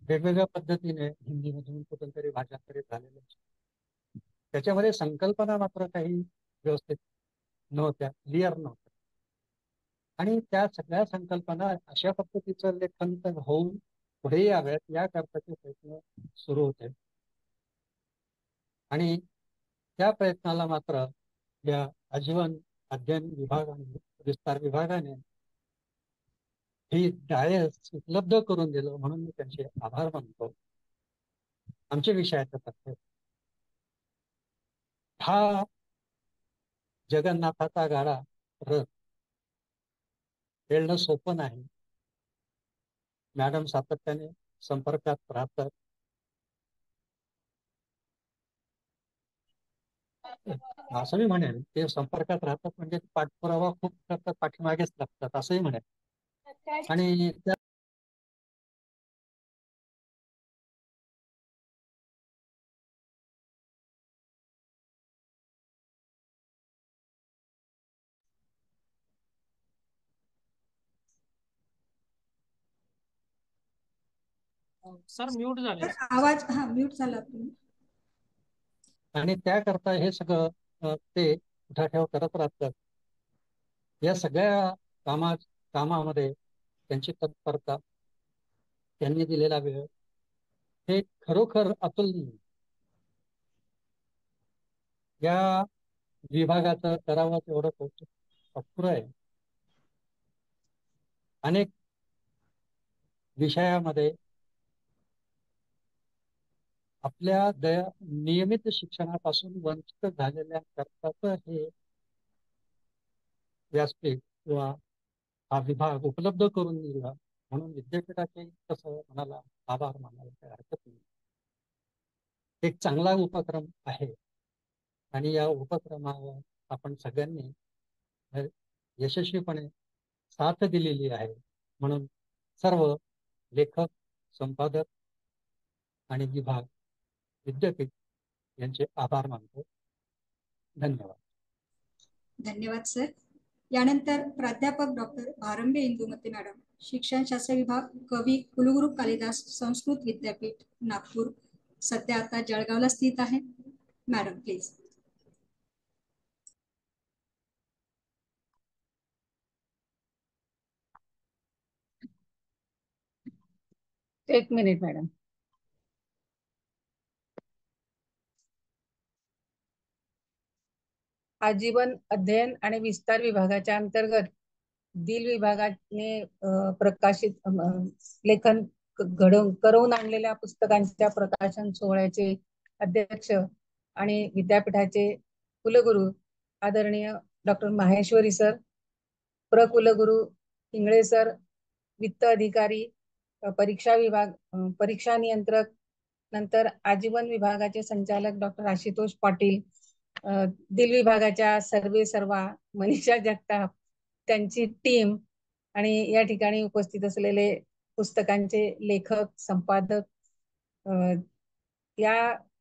S7: वेगवेगळ्या पद्धतीने हिंदीमधून कुठून तरी भाषांतरित झालेले. त्याच्यामध्ये संकल्पना मात्र काही व्यवस्थित नव्हत्या, क्लिअर नव्हत्या, आणि त्या सगळ्या संकल्पना अशा पद्धतीचं लेखन होऊन पुढे याव्यात या करताचे प्रयत्न सुरू होते. आणि त्या प्रयत्नाला मात्र या आजीवन अध्ययन विभाग आणि विस्तार विभागाने ही डायस उपलब्ध करून दिलं म्हणून मी त्यांचे आभार मानतो. आमच्या विषयाच्या तर्फे हा जगन्नाथाचा गाडा रथ खेळणं सोपं नाही. मॅडम सातत्याने संपर्कात राहतात. असं मी म्हणेन ते संपर्कात राहतात म्हणजे पाठपुरावा खूप करतात, पाठीमागेच लागतात असंही म्हणेन. आणि त्या
S8: सर म्यूट झाले.
S2: आवाज म्यूट झाला तुम्ही.
S7: आणि त्याकरता हे सगळं ते उठाठेव करत राहतात. या सगळ्या कामामध्ये त्यांची तत्परता, त्यांनी दिलेला वेळ हे खरोखर अतुलनीय. या विभागाचं करावं तेवढं कौतुक अपुरं आहे. अनेक विषयामध्ये आपल्या नियमित शिक्षणापासून वंचित झालेल्या करतात हे व्यासपीठ किंवा हा विभाग उपलब्ध करून दिला म्हणून विद्यापीठाचे कसं मनाला आभार मानायला काही हरकत नाही. एक चांगला उपक्रम आहे आणि या उपक्रमावर आपण सगळ्यांनी यशस्वीपणे साथ दिलेली आहे. म्हणून सर्व लेखक, संपादक आणि विभाग, विद्यापीठ यांचे आभार मानतो. धन्यवाद.
S2: धन्यवाद सर. यानंतर प्राध्यापक डॉक्टर भारंबे इंदुमती मॅडम, शिक्षणशास्त्र विभाग, कवी कुलगुरू कालिदास संस्कृत विद्यापीठ नागपूर, सध्या आता जळगावला स्थित आहे. Madam please.
S9: एक मिनिट मॅडम. आजीवन अध्ययन आणि विस्तार विभागाच्या अंतर्गत दिल विभागाने प्रकाशित लेखन करून आणलेल्या पुस्तकांच्या प्रकाशन सोहळ्याचे अध्यक्ष आणि विद्यापीठाचे कुलगुरू आदरणीय डॉक्टर माहेश्वरी सर, प्रकुलगुरू इंगळे सर, वित्त अधिकारी, परीक्षा विभाग, परीक्षा नियंत्रक, नंतर आजीवन विभागाचे संचालक डॉक्टर आशुतोष पाटील, दिल विभागाच्या सर्वा मनीषा जगताप, त्यांची टीम आणि या ठिकाणी उपस्थित असलेले पुस्तकांचे लेखक, संपादक, या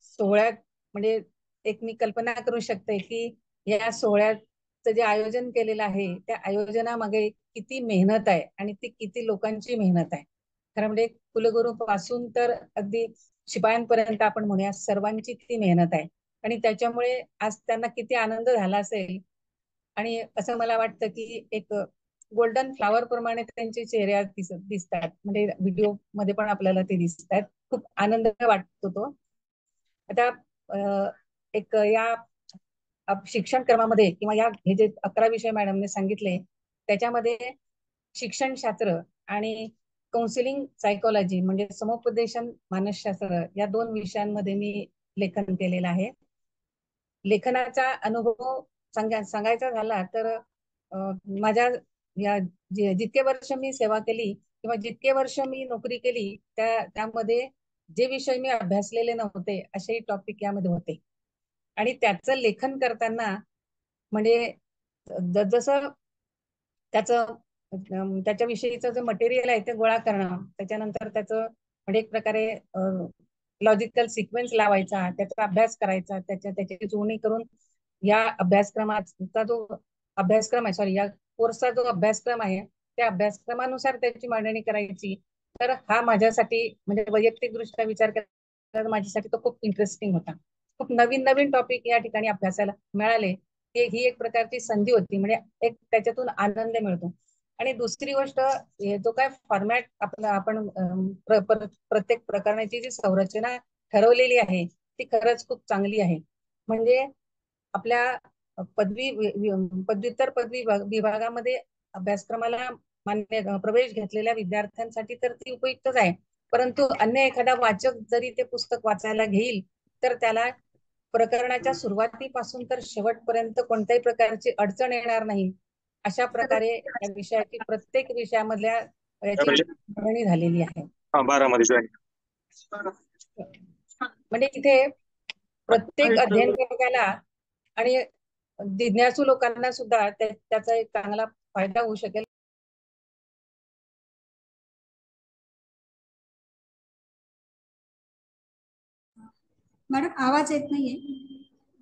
S9: सोहळ्यात म्हणजे एक मी कल्पना करू शकते की या सोहळ्याचं जे आयोजन केलेलं आहे त्या आयोजनामागे किती मेहनत आहे आणि ती किती लोकांची मेहनत आहे. खरं म्हणजे कुलगुरू पासून तर अगदी शिपायांपर्यंत आपण म्हणूया सर्वांची किती मेहनत आहे आणि त्याच्यामुळे आज त्यांना किती आनंद झाला असेल. आणि असं मला वाटतं की एक गोल्डन फ्लावर प्रमाणे त्यांचे चेहरे दिसतात. म्हणजे व्हिडिओ मध्ये पण आपल्याला ते दिसतात. खूप आनंद वाटतो तो. आता एक या शिक्षण क्रमामध्ये किंवा या हे जे 11 विषय मॅडमने सांगितले त्याच्यामध्ये शिक्षणशास्त्र आणि काउन्सिलिंग सायकोलॉजी म्हणजे समुपदेशन मानसशास्त्र या 2 विषयांमध्ये मी लेखन केलेलं आहे. लेखनाचा अनुभव सांगायचा झाला तर माझ्या या जितके वर्ष मी सेवा केली किंवा जितके वर्ष मी नोकरी केली त्यामध्ये जे विषय मी अभ्यासलेले नव्हते असे टॉपिक यामध्ये होते. आणि त्याचं लेखन करताना म्हणजे जसं त्याच्याविषयीचं जे मटेरियल आहे ते गोळा करणं, त्याच्यानंतर त्याचं म्हणजे एक प्रकारे लॉजिकल सिक्वेन्स लावायचा, त्याचा अभ्यास करायचा, त्याची जुळणी करून या अभ्यासक्रमाचा जो अभ्यासक्रम आहे या कोर्सचा जो अभ्यासक्रम आहे त्या अभ्यासक्रमानुसार त्याची मांडणी करायची. तर हा माझ्यासाठी म्हणजे वैयक्तिक दृष्ट्या विचार केला माझ्यासाठी तो खूप इंटरेस्टिंग होता. खूप नवीन टॉपिक या ठिकाणी अभ्यासाला मिळाले. ही एक प्रकारची संधी होती. म्हणजे एक त्याच्यातून आनंद मिळतो. आणि दुसरी गोष्ट जो काय फॉर्मॅट आपण प्रत्येक प्रकरणाची जी संरचना ठरवलेली आहे ती खरंच खूप चांगली आहे. म्हणजे आपल्या पदव्युत्तर पदवी विभागामध्ये अभ्यासक्रमाला प्रवेश घेतलेल्या विद्यार्थ्यांसाठी तर ती उपयुक्तच आहे, परंतु अन्य एखादा वाचक जरी ते पुस्तक वाचायला घेईल तर त्याला प्रकरणाच्या सुरुवातीपासून तर शेवटपर्यंत कोणत्याही प्रकारची अडचण येणार नाही, अशा प्रकारे या विषयाची प्रत्येक विषयामधल्या याची मांडणी झालेली आहे. म्हणजे इथे प्रत्येक अध्ययन वर्गाला आणि जिज्ञासू लोकांना सुद्धा त्याचा एक चांगला फायदा होऊ शकेल.
S2: मॅडम आवाज येत नाहीये,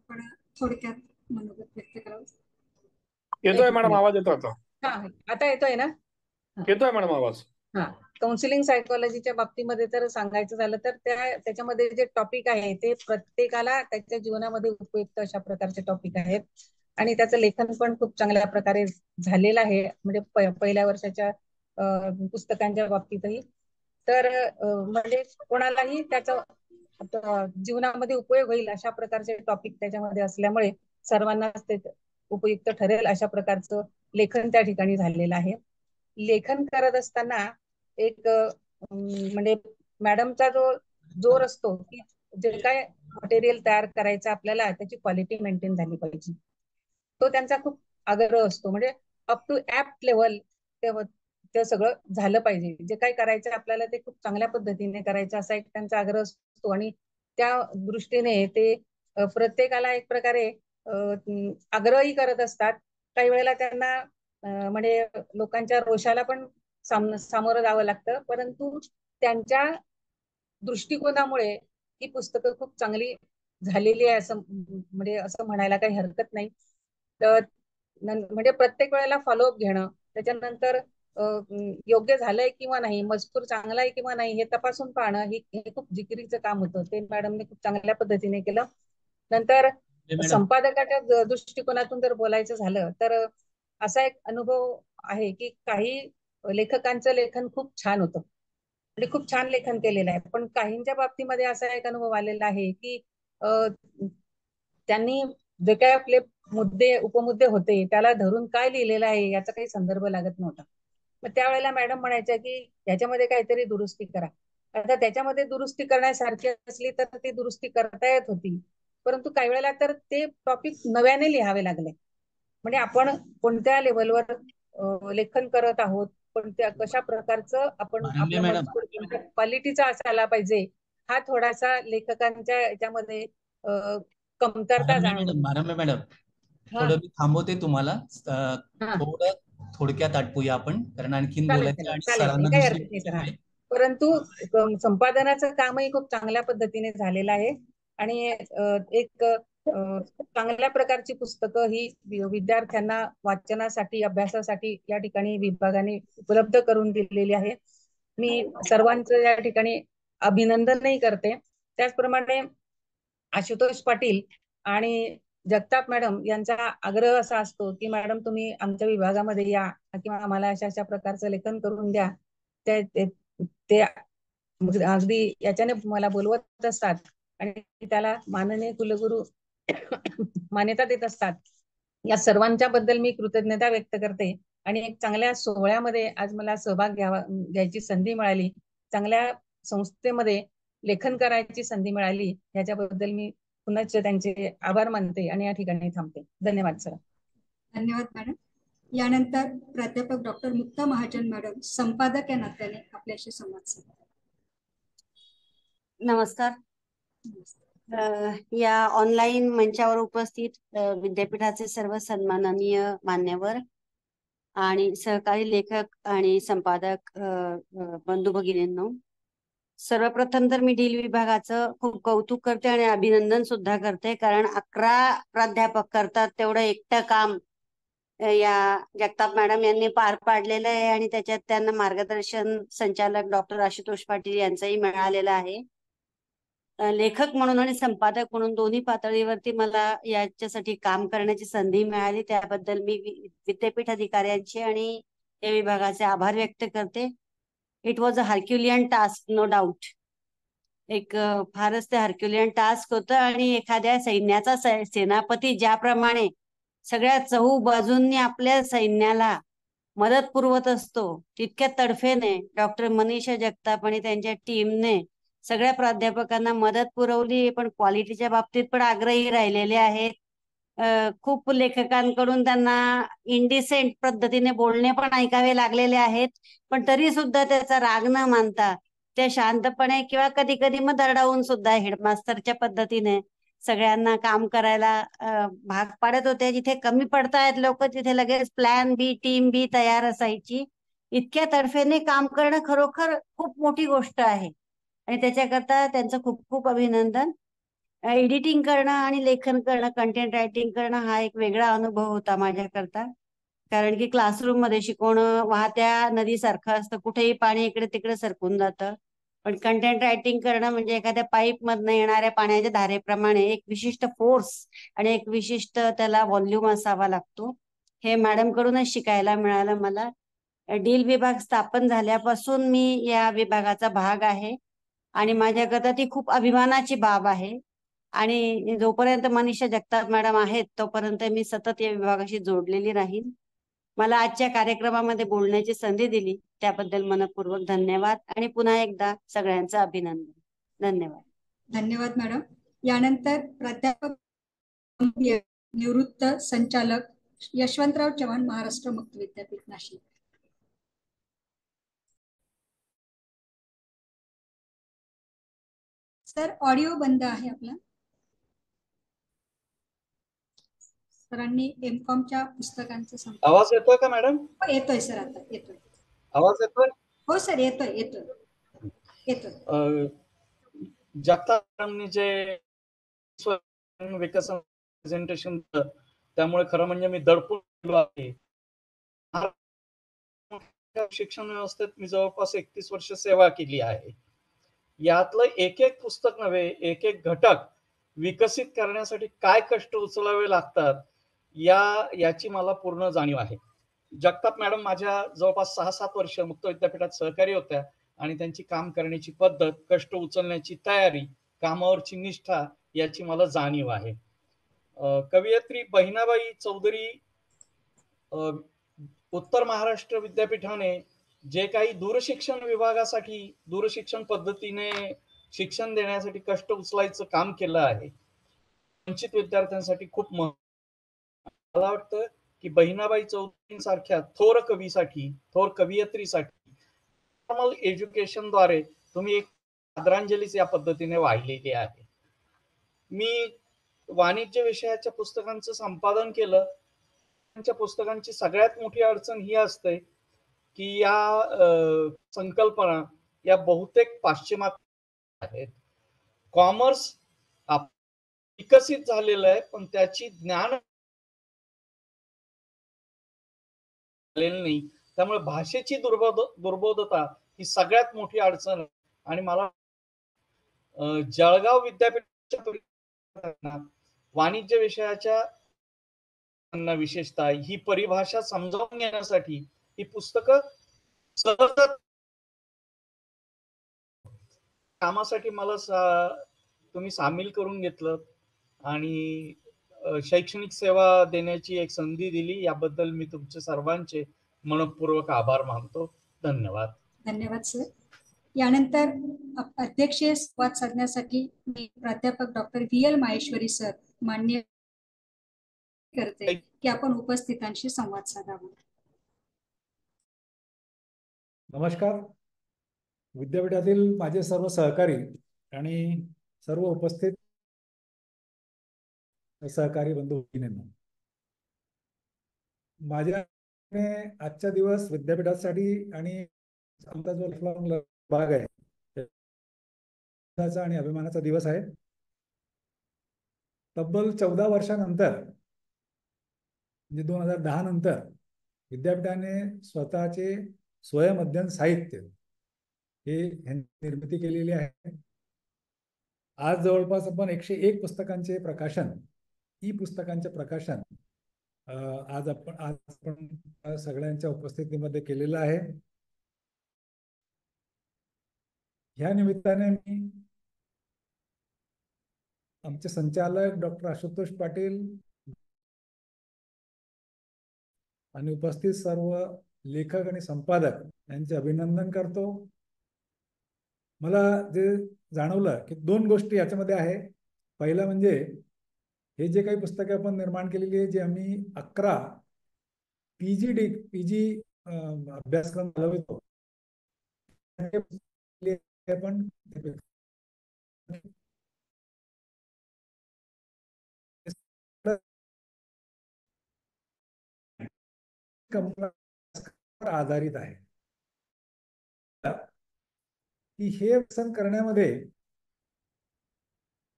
S2: पण थोडक्यात मनोगत व्यक्त करावं.
S10: येतोय मॅडम, आवाज येतो आता.
S9: हा, आता येतोय ना?
S10: येतोय मॅडम आवाज.
S9: हा, काउन्सिलिंग सायकोलॉजीच्या बाबतीमध्ये तर सांगायचं झालं तर त्याच्यामध्ये जे टॉपिक आहे ते प्रत्येकाला त्याच्या जीवनामध्ये उपयुक्त अशा प्रकारचे टॉपिक आहेत आणि त्याचं लेखन पण खूप चांगल्या प्रकारे झालेलं आहे, म्हणजे पहिल्या वर्षाच्या पुस्तकांच्या बाबतीतही. तर म्हणजे कोणालाही त्याचा जीवनामध्ये उपयोग होईल अशा प्रकारचे टॉपिक त्याच्यामध्ये असल्यामुळे सर्वांनाच ते उपयुक्त ठरेल अशा प्रकारचं लेखन त्या ठिकाणी झालेलं आहे. लेखन करत असताना एक म्हणजे मॅडमचा जो जोर असतो की जे काय मटेरियल तयार करायचं आपल्याला त्याची क्वालिटी मेंटेन झाली पाहिजे, तो त्यांचा खूप आग्रह असतो. म्हणजे अप टू ऍप्ट लेवल ते सगळं झालं पाहिजे. जे काही करायचं आपल्याला ते खूप चांगल्या पद्धतीने करायचं असा एक त्यांचा आग्रह असतो आणि त्या दृष्टीने ते प्रत्येकाला एक प्रकारे आग्रही करत असतात. काही वेळेला त्यांना म्हणजे लोकांच्या रोषाला पण सामोरं जावं लागतं, परंतु त्यांच्या दृष्टिकोनामुळे ही पुस्तकं खूप चांगली झालेली आहे असं म्हणजे असं म्हणायला काही हरकत नाही. तर म्हणजे प्रत्येक वेळेला फॉलोअप घेणं, त्याच्यानंतर योग्य झालंय किंवा नाही, मजकूर चांगला आहे किंवा नाही हे तपासून पाहणं हे खूप जिकिरीचं काम होतं. ते मॅडमने खूप चांगल्या पद्धतीने केलं. नंतर संपादकाच्या दृष्टिकोनातून जर बोलायचं झालं तर असा एक अनुभव आहे की काही लेखकांचं लेखन खूप छान होतं आणि खूप छान लेखन केलेलं आहे, पण काहींच्या बाबतीमध्ये असा एक अनुभव आलेला आहे की त्यांनी जे काय आपले मुद्दे उपमुद्दे होते त्याला धरून काय लिहिलेलं आहे याचा काही संदर्भ लागत नव्हता. मग त्यावेळेला मॅडम म्हणायच्या की याच्यामध्ये काहीतरी दुरुस्ती करा. आता त्याच्यामध्ये दुरुस्ती करण्यासारखी असली तर ती दुरुस्ती करता येत होती, परंतु काही वेळेला तर ते टॉपिक नव्याने लिहावे लागले. म्हणजे आपण कोणत्या लेवलवर लेखन करत आहोत, कोणत्या कशा प्रकारचं आपण आपलं मजकूर क्वालिटीचा असायला पाहिजे, हा थोडासा लेखकांच्या याच्यामध्ये कमतरता जाणवते.
S1: मॅडम थोडं मी थांबवते तुम्हाला, थोडं थोडक्यात आटपूया आपण, कारण आणखीन बोलायचं आणि सरांना दुसरी.
S9: परंतु संपादनाचं कामही खूप चांगल्या पद्धतीने झालेलं आहे आणि एक चांगल्या प्रकारची पुस्तकं ही विद्यार्थ्यांना वाचनासाठी अभ्यासासाठी या ठिकाणी विभागाने उपलब्ध करून दिलेली आहे. मी सर्वांचं या ठिकाणी अभिनंदनही करते. त्याचप्रमाणे आशुतोष पाटील आणि जगताप मॅडम यांचा आग्रह असा असतो की मॅडम तुम्ही आमच्या विभागामध्ये या किंवा आम्हाला अशा अशा प्रकारचं लेखन करून द्या. ते अगदी याच्याने मला बोलवत असतात आणि त्याला माननीय कुलगुरू मान्यता देत असतात. या सर्वांच्या बद्दल मी कृतज्ञता व्यक्त करते आणि एक चांगल्या सोहळ्यामध्ये आज मला सहभाग घ्यायची संधी मिळाली, चांगल्या संस्थेमध्ये लेखन करायची संधी मिळाली, याच्याबद्दल मी पुन्हा त्यांचे आभार मानते आणि या ठिकाणी थांबते. धन्यवाद सर.
S2: धन्यवाद मॅडम. यानंतर प्राध्यापक डॉक्टर मुक्ता महाजन मॅडम संपादक या नात्याने आपल्याशी संवाद साधतात.
S11: नमस्कार. या ऑनलाईन मंचावर उपस्थित विद्यापीठाचे सर्व सन्माननीय मान्यवर आणि सहकारी लेखक आणि संपादक बंधू भगिनींनो, सर्वप्रथम तर मी डील विभागाचं खूप कौतुक करते आणि अभिनंदन सुद्धा करते, कारण 11 प्राध्यापक करतात तेवढं एकटं काम या जगताप मॅडम यांनी पार पाडलेलं आहे आणि त्याच्यात त्यांना मार्गदर्शन संचालक डॉक्टर आशुतोष पाटील यांचंही मिळालेलं आहे. लेखक म्हणून आणि संपादक म्हणून दोन्ही पातळीवरती मला याच्यासाठी काम करण्याची संधी मिळाली, त्याबद्दल मी विद्यापीठ अधिकाऱ्यांचे आणि या विभागाचे आभार व्यक्त करते. It was a herculean task, no doubt. एक फारच ते हर्क्युलियन टास्क होतं आणि एखाद्या सैन्याचा सेनापती ज्याप्रमाणे सगळ्या चहू बाजूंनी आपल्या सैन्याला मदत पुरवत असतो, तितक्या तडफेने डॉक्टर मनीषा जगताप आणि त्यांच्या टीमने सगळ्या प्राध्यापकांना मदत पुरवली, पण क्वालिटीच्या बाबतीत पण आग्रही राहिलेले आहेत. खूप लेखकांकडून त्यांना इनडिसेंट पद्धतीने बोलणे पण ऐकावे लागलेले आहेत, पण तरी सुद्धा त्याचा राग न मानता ते शांतपणे किंवा कधी कधी मग दरडावून सुद्धा हेडमास्टरच्या पद्धतीने सगळ्यांना काम करायला भाग पाडत होते. जिथे कमी पडतायत लोक तिथे लगेच प्लॅन बी, टीम बी तयार असायची. इतक्या तर्फेने काम करणं खरोखर खूप मोठी गोष्ट आहे आणि त्याच्याकरता त्यांचं खूप खूप अभिनंदन. एडिटिंग करणं आणि लेखन करणं, कंटेंट रायटिंग करणं हा एक वेगळा अनुभव होता माझ्याकरता. कारण की क्लासरूम मध्ये शिकवणं वाहत्या नदीसारखं असतं, कुठेही पाणी इकडे तिकडे सरकून जातं. पण कंटेंट रायटिंग करणं म्हणजे एखाद्या पाईप मधनं येणाऱ्या पाण्याच्या धारेप्रमाणे एक विशिष्ट फोर्स आणि एक विशिष्ट त्याला व्हॉल्यूम असावा लागतो. हे मॅडम कडूनच शिकायला मिळालं मला. डील विभाग स्थापन झाल्यापासून मी या विभागाचा भाग आहे आणि माझ्याकरता ती खूप अभिमानाची बाब आहे. आणि जोपर्यंत मनीषा जगताप मॅडम आहेत तोपर्यंत मी सतत या विभागाशी जोडलेली राहील. मला आजच्या कार्यक्रमामध्ये बोलण्याची संधी दिली त्याबद्दल मनपूर्वक धन्यवाद आणि पुन्हा एकदा सगळ्यांचं अभिनंदन. धन्यवाद.
S2: धन्यवाद मॅडम. यानंतर प्राध्यापक निवृत्त संचालक यशवंतराव चव्हाण, महाराष्ट्र मुक्त विद्यापीठ नाशिक. सर ऑडिओ बंद आहे आपला. सरांनी एमकॉमच्या पुस्तकांचं
S12: आवाज येतोय का मॅडम?
S2: येतोय सर, आता येतोय.
S12: आवाज येतोय?
S2: हो सर, येतोय येतोय येतोय.
S12: जगताप मॅडमनी जे विकसन प्रेझेंटेशन त्यामुळे खरं म्हणजे मी दडपून आहे. शिक्षण व्यवस्थेत मी जवळपास 31 वर्ष सेवा केली आहे. यातलं एक एक पुस्तक नव्हे, एक एक घटक विकसित करण्यासाठी काय कष्ट उचलावे लागतात याची मला पूर्ण जाणीव आहे. जगताप मॅडम माझ्या जवळपास 6-7 वर्ष मुक्त विद्यापीठात सहकारी होत्या आणि त्यांची काम करण्याची पद्धत, कष्ट उचलण्याची तयारी, कामावरची निष्ठा याची मला जाणीव आहे. कवयित्री बहिणाबाई चौधरी उत्तर महाराष्ट्र विद्यापीठाने जे काही दूरशिक्षण विभागासाठी दूरशिक्षण पद्धतीने शिक्षण देण्यासाठी कष्ट उचलायचं काम केलं आहे, वंचित विद्यार्थ्यांसाठी खूप मला वाटतं की बहिणाबाई चौधरींसारख्या थोर कवीसाठी, थोर कवयित्रीसाठी फॉर्मल एज्युकेशनद्वारे तुम्ही एक आदरांजलीच या पद्धतीने वाहिलेली आहे. मी वाणिज्य विषयाच्या पुस्तकांचं संपादन केलं. त्यांच्या पुस्तकांची सगळ्यात मोठी अडचण ही असते की या संकल्पना या बहुतेक पाश्चिमात्य आहेत. कॉमर्स विकसित झालेलं आहे पण त्याची ज्ञान नाही, त्यामुळे भाषेची दुर्बोधता ही सगळ्यात मोठी अडचण आहे. आणि मला जळगाव विद्यापीठाच्या वाणिज्य विषयाच्या विशेषतः ही परिभाषा समजावून घेण्यासाठी ही पुस्तकं सहज कामासाठी मला तुम्ही सामील करून घेतलं आणि शैक्षणिक सेवा देण्याची एक संधी दिली, याबद्दल मी तुमचे सर्वांचे मनपूर्वक आभार मानतो. धन्यवाद.
S2: धन्यवाद सर. यानंतर अध्यक्षीय संवाद साधण्यासाठी मी प्राध्यापक डॉक्टर VL माहेश्वरी सर मान्य करते की आपण उपस्थितांशी संवाद साधावा.
S4: नमस्कार. विद्यापीठातील माझे सर्व सहकारी आणि सर्व उपस्थित सहकारी बंधू भगिनींनो, माझ्या आजचा दिवस विद्यापीठासाठी आणि आमचा जो लाईफलॉंग भाग आहे आणि अभिमानाचा दिवस आहे. तब्बल 14 वर्षानंतर म्हणजे 2010 नंतर विद्यापीठाने स्वतःचे स्वयंअध्ययन साहित्य हे निर्मिती केलेली आहे. आज जवळपास आपण 101 पुस्तकांचे प्रकाशन, पुस्तकांचे प्रकाशन आज आपण सगळ्यांच्या उपस्थितीमध्ये केलेलं आहे. ह्या निमित्ताने मी आमचे संचालक डॉक्टर आशुतोष पाटील आणि उपस्थित सर्व लेखक आणि संपादक यांचे अभिनंदन करतो. मला जे जाणवलं की 2 गोष्टी याच्यामध्ये आहे. पहिला म्हणजे हे जे काही पुस्तके आपण निर्माण केलेली आहे, जे आम्ही 11 पीजी अभ्यासक्रम चालवतो, पण आधारित आहे की हे व्यसन करण्यामध्ये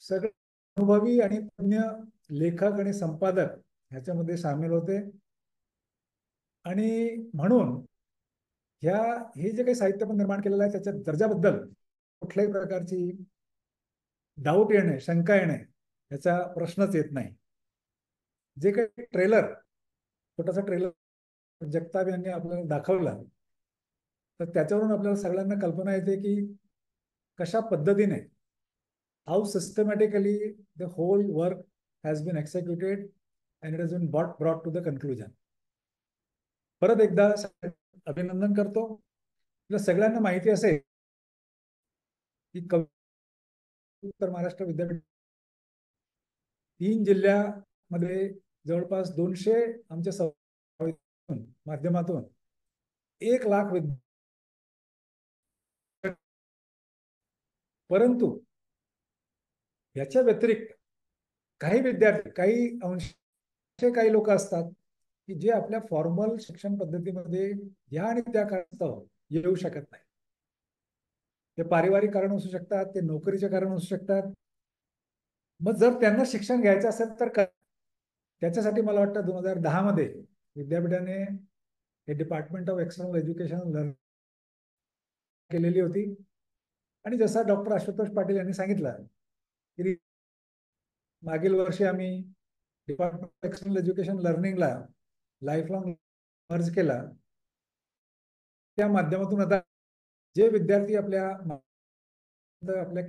S4: सगळे अनुभवी आणि तज्ञ लेखक आणि संपादक ह्याच्यामध्ये सामील होते. आणि म्हणून हे जे काही साहित्य आपण निर्माण केलेलं आहे त्याच्या दर्जाबद्दल कुठल्याही प्रकारची डाऊट येणे, शंका येणे याचा प्रश्नच येत नाही. जे काही ट्रेलर, छोटासा ट्रेलर जगताप यांनी आपल्याला दाखवला, तर त्याच्यावरून आपल्याला सगळ्यांना कल्पना येते की कशा पद्धतीने how systematically the whole work has been executed and it has been brought to the conclusion. परत एकदा अभिनंदन करतो. आपल्या सगळ्यांना माहिती असेल की उत्तर महाराष्ट्र विद्यापीठ 3 जिल्ह्यामध्ये जवळपास 200 आमच्या माध्यमातून 1 लाख परंतु याच्या व्यतिरिक्त काही विद्यार्थी, काही लोक असतात की जे आपल्या फॉर्मल शिक्षण पद्धतीमध्ये या आणि त्या कारणास्तव येऊ शकत नाही. ते पारिवारिक कारण असू शकतात, ते नोकरीचे कारण असू शकतात. मग जर त्यांना शिक्षण घ्यायचं असेल तर त्याच्यासाठी मला वाटतं 2010 मध्ये विद्यापीठाने हे department of external education learning केलेली होती. आणि जसा डॉक्टर आशुतोष पाटील यांनी सांगितलं की मागील वर्षी आम्ही डिपार्टमेंट ऑफ एक्सटर्नल एज्युकेशन लर्निंगला लाईफ लॉंग मर्ज केला. त्या माध्यमातून आता जे विद्यार्थी आपल्या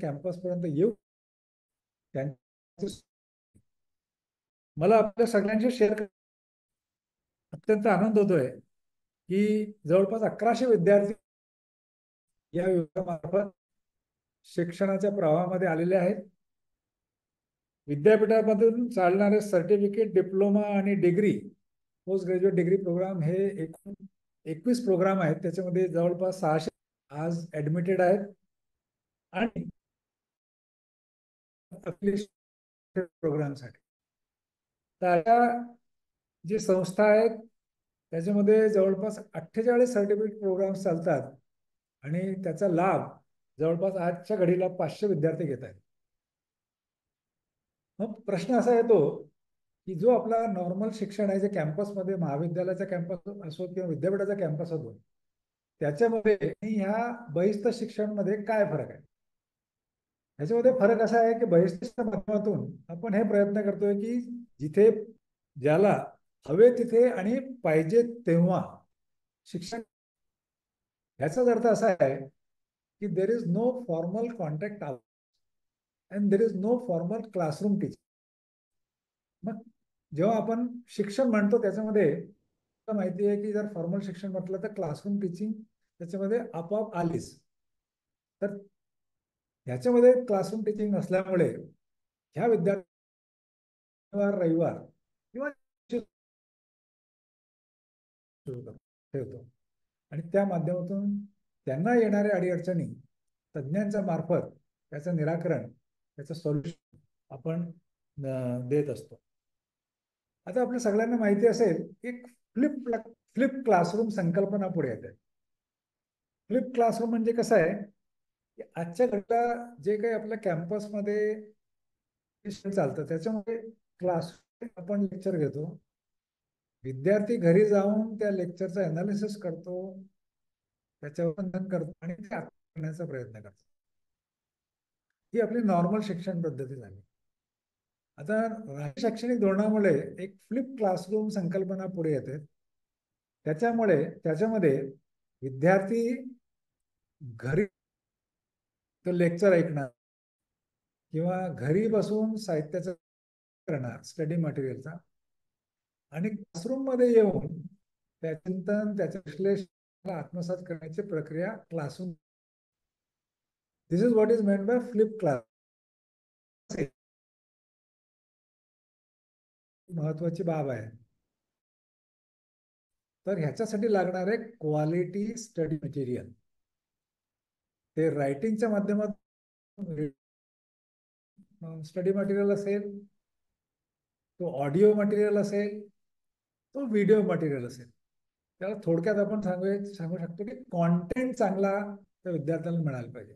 S4: कॅम्पस पर्यंत येऊ, मला आपल्या सगळ्यांशी शेअर अत्यंत आनंद होतोय की जवळपास 1100 विद्यार्थी या विभागामार्फत शिक्षणाच्या प्रवाहामध्ये आलेले आहेत. विद्यापीठामधून चालणारे सर्टिफिकेट, डिप्लोमा आणि degree, post graduate degree program हे एकूण 21 प्रोग्राम आहेत. त्याच्यामध्ये जवळपास 600 आज ऍडमिटेड आहेत आणि प्रोग्रामसाठी. तर जी संस्था आहेत त्याच्यामध्ये जवळपास 48 सर्टिफिकेट प्रोग्राम चालतात आणि त्याचा लाभ जवळपास आजच्या घडीला 500 विद्यार्थी घेत आहेत. मग प्रश्न असा येतो की जो आपला नॉर्मल शिक्षण आहे, जे कॅम्पसमध्ये महाविद्यालयाचा कॅम्पस असो किंवा विद्यापीठाचा कॅम्पस असो, त्याच्यामध्ये ह्या बहिस्थ शिक्षणामध्ये काय फरक आहे? ह्याच्यामध्ये फरक असा आहे की बहिस्थ माध्यमातून आपण हे प्रयत्न करतोय की जिथे ज्याला हवे तिथे आणि पाहिजे तेव्हा शिक्षण. ह्याचाच अर्थ असा आहे की there is no formal contact hour and there is no formal classroom teaching. मग जेव्हा आपण शिक्षण म्हणतो त्याच्यामध्ये माहिती आहे की जर फॉर्मल शिक्षण म्हटलं तर क्लासरूम टीचिंग त्याच्यामध्ये आपोआप आलीच. तर ह्याच्यामध्ये क्लासरूम टीचिंग नसल्यामुळे ह्या विद्यार्थी रविवार किंवा ठेवतो आणि त्या माध्यमातून त्यांना येणाऱ्या अडीअडचणी तज्ञांच्या मार्फत त्याचं निराकरण, त्याचं सोल्युशन आपण देत असतो. आता आपल्या सगळ्यांना माहिती असेल की फ्लिप क्लासरूम संकल्पना पुढे येते. फ्लिप क्लासरूम म्हणजे कसं आहे की आजच्या घडीला जे काही आपल्या कॅम्पसमध्ये चालतं त्याच्यामध्ये क्लासरूम आपण लेक्चर घेतो, विद्यार्थी घरी जाऊन त्या लेक्चरचं अनालिसिस करतो, त्याच्यावर मंथन करतो आणि ते करण्याचा प्रयत्न करतो. ही आपली नॉर्मल शिक्षण पद्धती झाली. आता राष्ट्रीय शैक्षणिक धोरणामुळे एक फ्लिप क्लासरूम संकल्पना पुढे येते. त्याच्यामध्ये विद्यार्थी घरी तो लेक्चर ऐकणार किंवा घरी बसून साहित्याचं करणार, स्टडी मटेरियलचा, आणि क्लासरूम मध्ये येऊन त्याचे चिंतन, त्याचे विश्लेषण आत्मसात करण्याची प्रक्रिया classroom. This is what is meant by flip class. महत्वाची बाब आहे. तर ह्याच्यासाठी लागणारे क्वालिटी स्टडी मटेरियल, ते रायटिंगच्या माध्यमातून स्टडी मटेरियल असेल, तो ऑडिओ मटेरियल असेल, तो व्हिडिओ मटेरियल असेल. त्याला थोडक्यात आपण सांगू शकतो की कॉन्टेंट चांगला त्या विद्यार्थ्यांना मिळाला पाहिजे.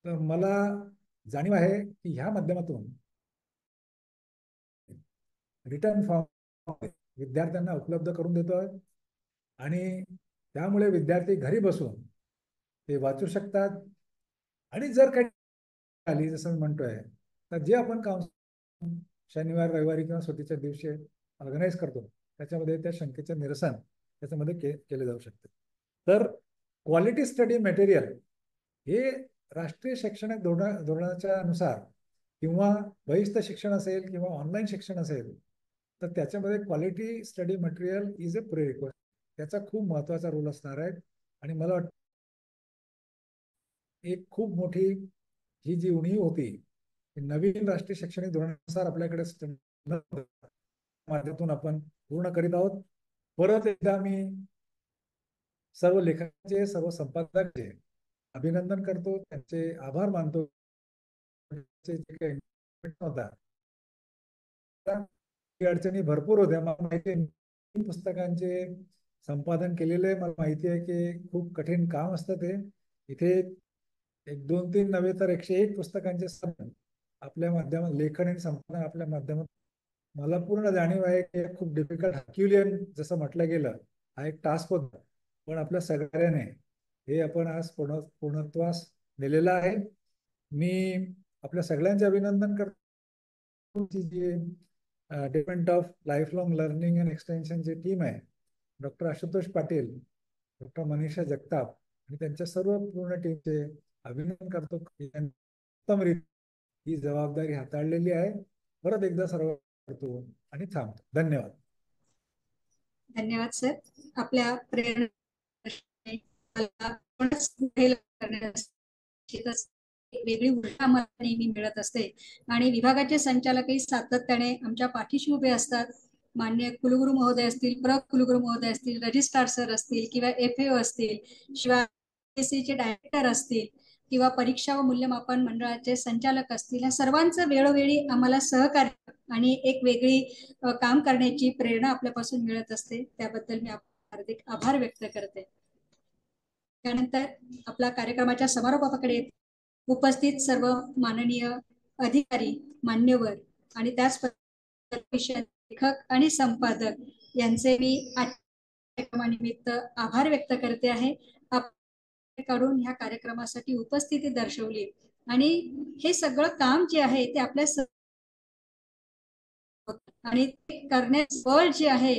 S4: तर मला जाणीव आहे की ह्या माध्यमातून रिटर्न फॉर्म विद्यार्थ्यांना उपलब्ध करून देतोय आणि त्यामुळे विद्यार्थी घरी बसून ते वाचू शकतात. आणि जर काही आली, जसं मी म्हणतोय, तर जे आपण काउन्सिलिंग शनिवार, रविवारी किंवा सुट्टीच्या दिवशी ऑर्गनाईज करतो, त्याच्यामध्ये त्या शंकेचे निरसन त्याच्यामध्ये केले जाऊ शकते. तर क्वालिटी स्टडी मटेरियल हे राष्ट्रीय शैक्षणिक धोरणाच्या अनुसार किंवा बहिस्थ शिक्षण असेल किंवा ऑनलाईन शिक्षण असेल, तर त्याच्यामध्ये quality study material is a prerequisite. त्याचा खूप महत्वाचा रोल असणार आहे. आणि मला वाटतं एक खूप मोठी ही जी उणीव होती, नवीन राष्ट्रीय शैक्षणिक धोरणानुसार आपल्याकडे माध्यमातून आपण पूर्ण करीत आहोत. परत एकदा मी सर्व लेखकांचे, सर्व संपादकांचे अभिनंदन करतो, त्यांचे आभार मानतो. होता अडचणी भरपूर होत्या. मला माहिती आहे पुस्तकांचे संपादन केलेले, मला माहिती आहे की खूप कठीण काम असतं ते. इथे 1, 2, 3 नव्हे तर 101 पुस्तकांचे आपल्या माध्यमात लेखन आणि संपादन आपल्या माध्यमात मला पूर्ण जाणीव आहे की खूप डिफिकल्ट, हर्क्युलियन जसं म्हटलं गेलं, हा एक टास्क होता. पण आपल्या सगळ्याने हे आपण आज पूर्णत्वास नेलेलं आहे. मी आपल्या सगळ्यांचे अभिनंदन करतो. जी department of life long learning and एक्सटेन्शनची टीम आहे, डॉक्टर आशुतोष पाटील, डॉक्टर मनीषा जगताप आणि त्यांच्या सर्व पूर्ण टीमचे अभिनंदन करतो. उत्तमरित्या ही जबाबदारी हाताळलेली आहे. परत एकदा सर्व करतो आणि थांबतो. धन्यवाद.
S2: धन्यवाद सर. आपल्या प्रेरणा वेगळी ऊर्जा मला नेहमी मिळत असते आणि विभागाचे संचालकही सातत्याने आमच्या पाठीशी उभे असतात. माननीय कुलगुरू महोदय असतील, कुलगुरू महोदय असतील, रजिस्ट्रार सर असतील किंवा FAO असतील, शिवाय चे डायरेक्टर असतील किंवा परीक्षा व मूल्यमापन मंडळाचे संचालक असतील, ह्या सर्वांचं वेळोवेळी आम्हाला सहकार्य आणि एक वेगळी काम करण्याची प्रेरणा आपल्यापासून मिळत असते. त्याबद्दल मी हार्दिक आभार व्यक्त करते. त्यानंतर आपला कार्यक्रमाच्या समारोपाकडे उपस्थित सर्व माननीय अधिकारी, मान्यवर आणि त्याच लेखक आणि संपादक यांचे मी कार्यक्रमानिमित्त आभार व्यक्त करते आहे. काढून ह्या कार्यक्रमासाठी उपस्थिती दर्शवली आणि हे सगळं काम जे आहे ते आपल्या आणि ते करण्याचं बळ जे आहे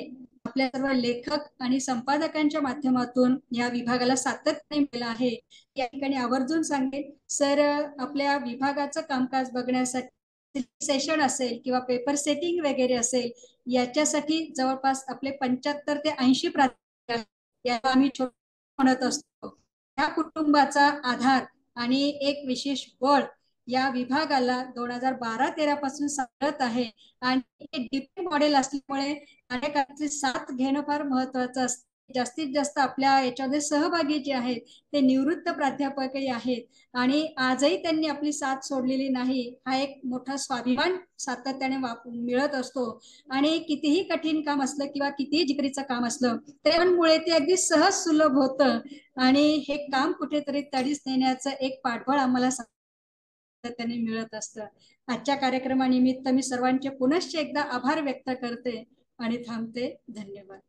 S2: आपल्या सर्व लेखक आणि संपादकांच्या माध्यमातून या विभागाला सातत्याने मिळालं आहे. या ठिकाणी आवर्जून सांगेन सर, आपल्या विभागाचं कामकाज बघण्यासाठी सेशन असेल किंवा पेपर सेटिंग वगैरे असेल, याच्यासाठी जवळपास आपले 75 ते 80 प्राध्यापक आम्ही म्हणत असतो. या कुटुंबाचा आधार आणि एक विशेष बळ या विभागाला 2012-13 पासून सापडत आहे आणि हे डिपेंड मॉडेल असल्यामुळे कार्यकाळाची साथ घेणं फार महत्वाचं असतं. जास्तीत जास्त आपल्या याच्यामध्ये सहभागी जे आहेत ते निवृत्त प्राध्यापकही आहेत आणि आजही त्यांनी आपली साथ सोडलेली नाही. हा एक मोठा स्वाभिमान सातत्याने मिळत असतो आणि कितीही कठीण काम असलं किंवा कितीही जिकरीचं काम असलं त्यामुळे ते अगदी सहज सुलभ होतं आणि हे काम कुठेतरी तडीस नेण्याचं एक पाठबळ आम्हाला सातत्याने मिळत असतं. आजच्या कार्यक्रमानिमित्त मी सर्वांचे पुनश्च एकदा आभार व्यक्त करते आणि थांबते. धन्यवाद.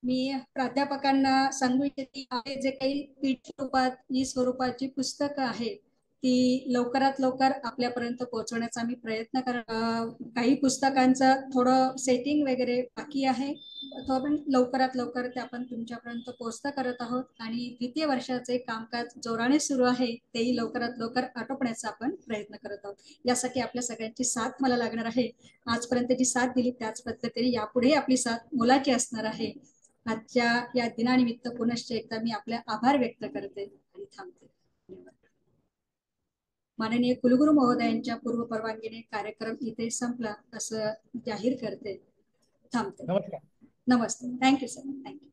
S2: मी प्राध्यापकांना सांगू इच्छिते, जे काही पीठ स्वरूपात, ई स्वरूपाची पुस्तकं आहेत ती लवकरात लवकर आपल्यापर्यंत पोहोचवण्याचा आम्ही प्रयत्न काही पुस्तकांचं थोडं सेटिंग वगैरे बाकी आहे, तो आपण लवकरात लवकर ते आपण तुमच्यापर्यंत पोहोचता करत आहोत आणि द्वितीय वर्षाचे कामकाज जोराने सुरू आहे, तेही लवकरात लवकर आटोपण्याचा आपण प्रयत्न करत आहोत. यासाठी आपल्या सगळ्यांची साथ मला लागणार आहे. आजपर्यंत जी साथ दिली त्याच पद्धतीने यापुढे आपली साथ मोलाची असणार आहे. आजच्या या दिनानिमित्त पुनश्च एकदा मी आपले आभार व्यक्त करते आणि थांबते. माननीय कुलगुरू महोदयांच्या पूर्व परवानगीने कार्यक्रम इथे संपला असं जाहीर करते. थांबते.
S4: नमस्कार.
S2: नमस्ते. Thank you sir. थँक्यू.